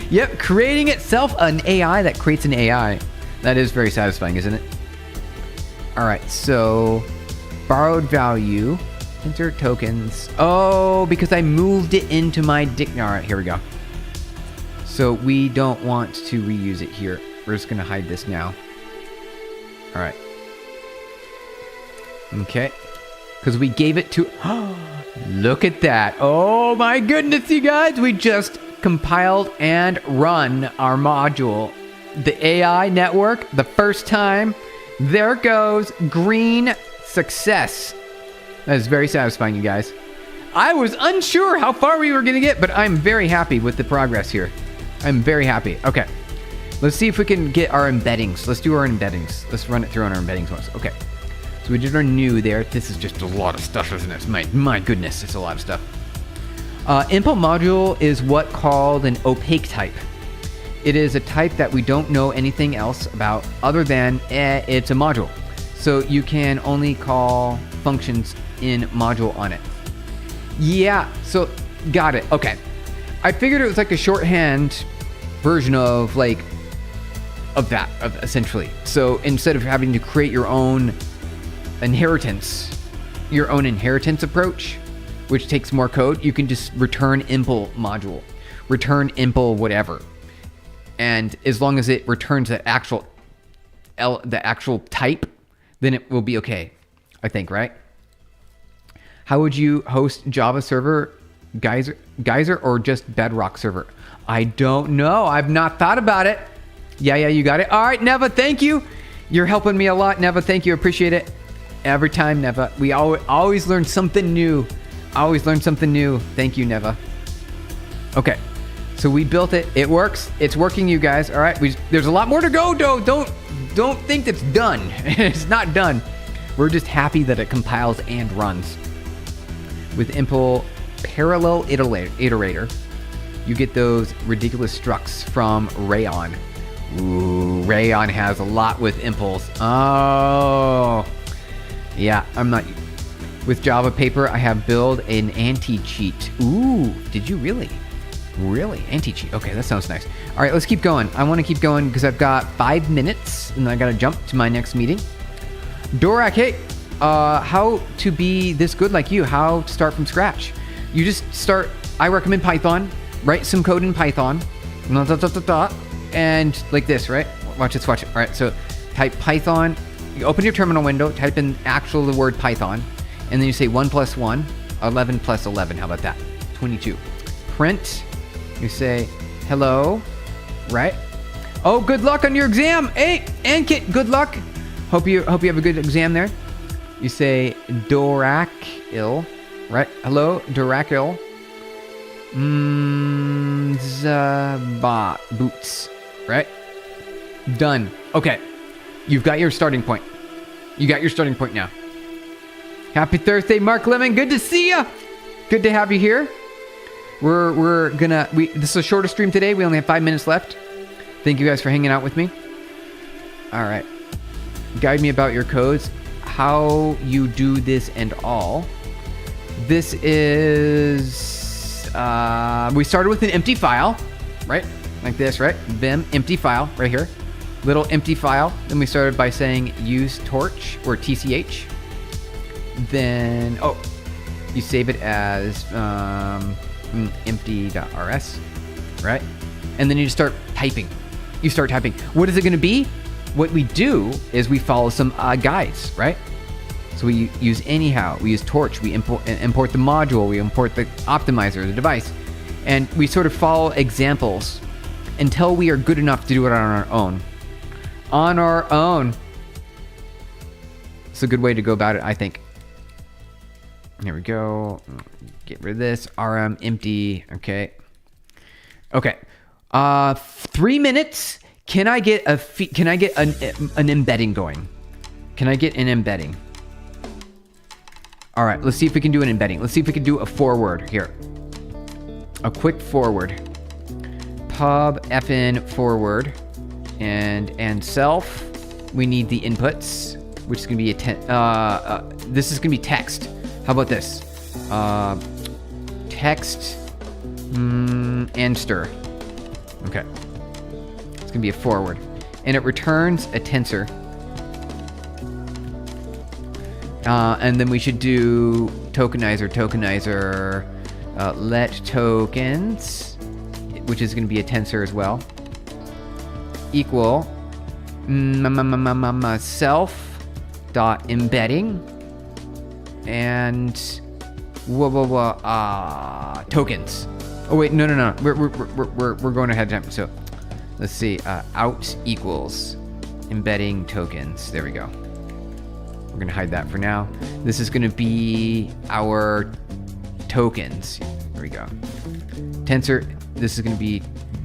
Yep, creating itself an AI that creates an AI. That is very satisfying, isn't it? All right, so borrowed value, insert tokens. Oh, because I moved it into my dictionary. All right, here we go. So we don't want to reuse it here. We're just going to hide this now. All right. Okay. Because we gave it to... Look at that. Oh my goodness, you guys. We just compiled and run our module. The AI network, the first time. There it goes. Green success. That is very satisfying, you guys. I was unsure how far we were going to get, but I'm very happy with the progress here. I'm very happy. Okay. Let's see if we can get our embeddings. Let's do our embeddings. Let's run it through on our embeddings once. Okay. So we did our new there. This is just a lot of stuff, isn't it? My goodness, it's a lot of stuff. Impl module is what called an opaque type. It is a type that we don't know anything else about other than it's a module. So you can only call functions in module on it. Yeah, so got it. Okay. I figured it was like a shorthand version of that, essentially. So instead of having to create your own inheritance approach, which takes more code, you can just return impl module, return impl whatever, and as long as it returns the actual type, then it will be okay, I think, right? How would you host Java server, Geyser, or just Bedrock server? I don't know. I've not thought about it. Yeah, you got it. All right, Neva, thank you. You're helping me a lot, Neva. Thank you. Appreciate it. Every time, Neva. We always learn something new. Thank you, Neva. Okay. So we built it. It works. It's working, you guys. All right. There's a lot more to go, though. Don't think it's done. It's not done. We're just happy that it compiles and runs. With impl parallel iterator, you get those ridiculous structs from Rayon. Ooh, Rayon has a lot with impls. Oh, yeah. With Java Paper, I have build an anti-cheat. Ooh, did you really? Really? Anti-cheat. Okay, that sounds nice. All right, let's keep going. I want to keep going because I've got 5 minutes and I got to jump to my next meeting. Dorak, hey, how to be this good like you? How to start from scratch? You just start, I recommend Python. Write some code in Python. And like this, right? Watch this, watch it. All right, so type Python. You open your terminal window, type in the word Python, and then you say 1 plus 1, 11 plus 11. How about that? 22. Print. You say hello, right? Oh, good luck on your exam. Hey, Ankit, good luck. Hope you have a good exam there. You say Dorakil, right? Hello, Dorakil. Boots, right? Done. Okay, you've got your starting point. You got your starting point now. Happy Thursday, Mark Lemon. Good to see ya. Good to have you here. This is a shorter stream today. We only have 5 minutes left. Thank you guys for hanging out with me. All right. Guide me about your codes, how you do this and all. This is, we started with an empty file, right? Like this, right? Vim, empty file, right here. Little empty file. Then we started by saying use torch or TCH. Then, you save it as empty.rs, right? And then you just start typing. You start typing. What is it going to be? What we do is we follow some guides, right? So we use anyhow. We use torch. We import the module. We import the optimizer, the device. And we sort of follow examples until we are good enough to do it on our own. On our own. It's a good way to go about it, I think. Here we go. Get rid of this. RM empty. Okay. Okay. 3 minutes. Can I get an embedding going? Can I get an embedding? All right. Let's see if we can do an embedding. Let's see if we can do a forward here. A quick forward. Pub fn forward and self. We need the inputs, which is gonna be this is gonna be text. How about this? Text and stir. Okay. It's gonna be a forward. And it returns a tensor. And then we should do tokenizer, let tokens, which is gonna be a tensor as well, equal self dot embedding and tokens. Oh wait, no. We're going ahead of time. So let's see. Out equals embedding tokens. There we go. We're gonna hide that for now. This is gonna be our tokens. There we go. Tensor. This is gonna be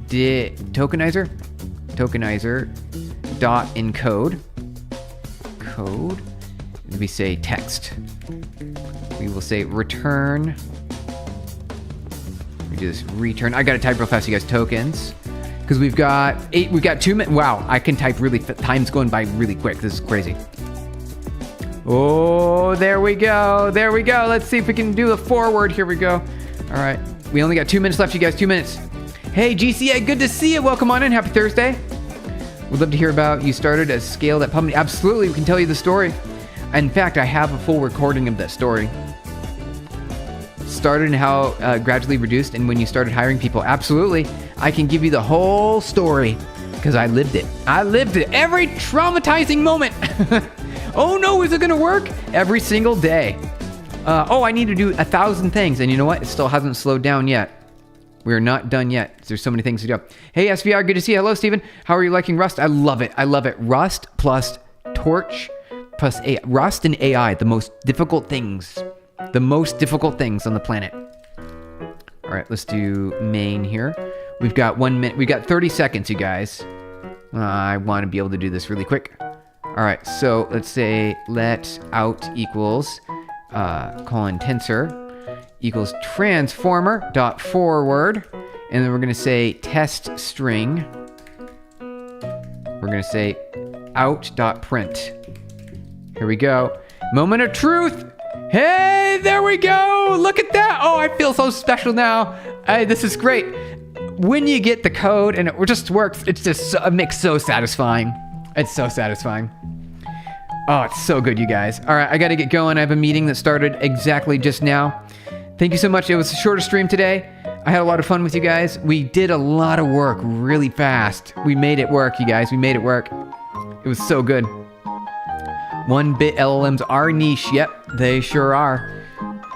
tokenizer dot encode. Code. And we say text. We will say return. We do this return. I gotta type real fast, you guys. Tokens, because we've got 2 minutes. Wow, I can type really. Time's going by really quick. This is crazy. Oh, there we go. Let's see if we can do a forward. Here we go. All right, we only got 2 minutes left, you guys. 2 minutes. Hey, GCA, good to see you. Welcome on in. Happy Thursday. We'd love to hear about you started a scale at Public. Absolutely, we can tell you the story. In fact, I have a full recording of that story. Started and how gradually reduced, and when you started hiring people. Absolutely, I can give you the whole story because I lived it. Every traumatizing moment. Oh no, is it gonna work? Every single day. I need to do 1,000 things, and you know what? It still hasn't slowed down yet. We're not done yet. There's so many things to do. Hey, SVR, good to see you. Hello, Steven. How are you liking Rust? I love it. Rust plus Torch plus AI. Rust and AI, the most difficult things on the planet. All right, let's do main here. We've got 1 minute. We've got 30 seconds, you guys. I want to be able to do this really quick. All right, so let's say let out equals tensor equals transformer dot forward, and then we're going to say test string. We're going to say out dot print. Here we go. Moment of truth. Hey, there we go. Look at that. Oh, I feel so special now. This is great. When you get the code and it just works, it's just it makes so satisfying. It's so satisfying. Oh, it's so good, you guys. All right, I got to get going. I have a meeting that started exactly just now. Thank you so much. It was a shorter stream today. I had a lot of fun with you guys. We did a lot of work really fast. We made it work, you guys. We made it work. It was so good. 1-bit LLMs are niche. Yep, they sure are.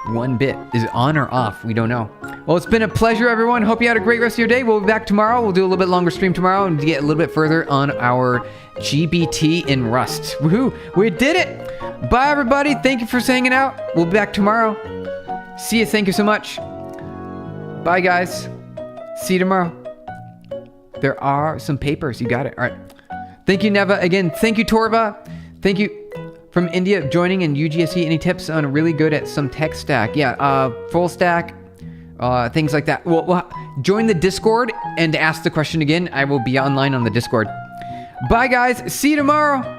1-bit. Is it on or off? We don't know. Well, it's been a pleasure, everyone. Hope you had a great rest of your day. We'll be back tomorrow. We'll do a little bit longer stream tomorrow and get a little bit further on our GBT in Rust. Woohoo! We did it! Bye, everybody. Thank you for hanging out. We'll be back tomorrow. See you. Thank you so much. Bye, guys. See you tomorrow. There are some papers. You got it. All right. Thank you, Neva. Again, thank you, Torva. Thank you from India joining in UGSC. Any tips on really good at some tech stack? Yeah, full stack, things like that. Well, join the Discord and ask the question again. I will be online on the Discord. Bye, guys. See you tomorrow.